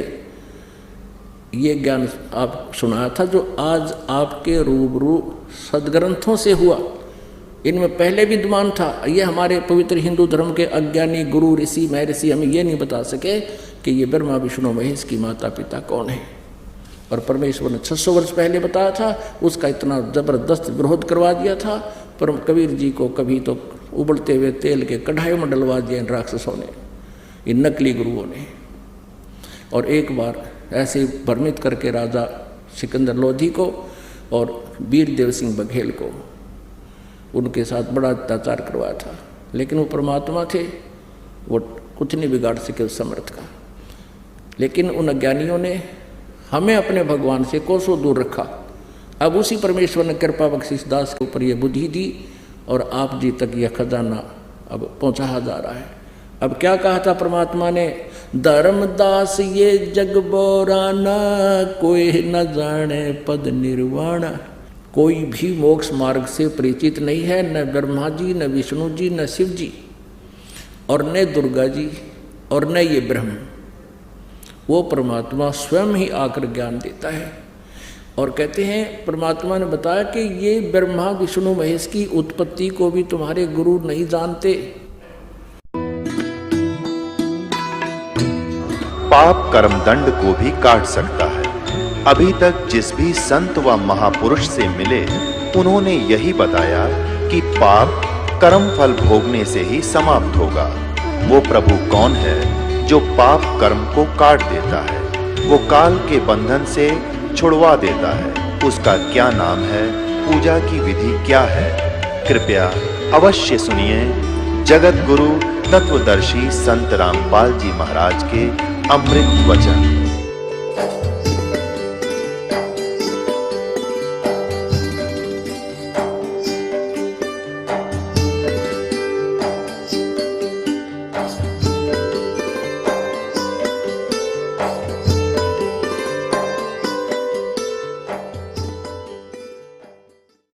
ये ज्ञान आप सुनाया था, जो आज आपके रूबरू सदग्रंथों से हुआ। इनमें पहले विद्यमान था। ये हमारे पवित्र हिंदू धर्म के अज्ञानी गुरु ऋषि महर्षि हमें ये नहीं बता सके कि ये ब्रह्मा विष्णु महेश की माता पिता कौन है। और परमेश्वर ने 600 वर्ष पहले बताया था, उसका इतना जबरदस्त विरोध करवा दिया था। पर कबीर जी को कभी तो उबलते हुए तेल के कढ़ाई में डलवा दिया इन राक्षसों ने, इन नकली गुरुओं ने। और एक बार ऐसे भ्रमित करके राजा सिकंदर लोधी को और वीर देव सिंह बघेल को उनके साथ बड़ा अत्याचार करवाया था। लेकिन वो परमात्मा थे, वो कुछ नहीं बिगाड़ सके उस समर्थ का। लेकिन उन अज्ञानियों ने हमें अपने भगवान से कोसों दूर रखा। अब उसी परमेश्वर ने कृपा बख्शिश दास के ऊपर ये बुद्धि दी और आप जी तक यह खजाना अब पहुंचाया जा रहा है। अब क्या कहा था परमात्मा ने, धर्मदास ये जग बोराना, कोई न जाने पद निर्वाणा। कोई भी मोक्ष मार्ग से परिचित नहीं है, न ब्रह्मा जी, न विष्णु जी, न शिव जी, और न दुर्गा जी, और न ये ब्रह्म। वो परमात्मा स्वयं ही आकर ज्ञान देता है। और कहते हैं परमात्मा ने बताया कि ये ब्रह्मा विष्णु महेश की उत्पत्ति को भी तुम्हारे गुरु नहीं जानते। पाप कर्म दंड को भी काट सकता है। अभी तक जिस भी संत व महापुरुष से मिले, उन्होंने यही बताया कि पाप कर्म फल भोगने से ही समाप्त होगा। वो प्रभु कौन है जो पाप कर्म को काट देता है, वो काल के बंधन से छुड़वा देता है। उसका क्या नाम है, पूजा की विधि क्या है? कृपया अवश्य सुनिए जगत गुरु तत्वदर्शी संत रामपाल जी महाराज के अमृत वचन।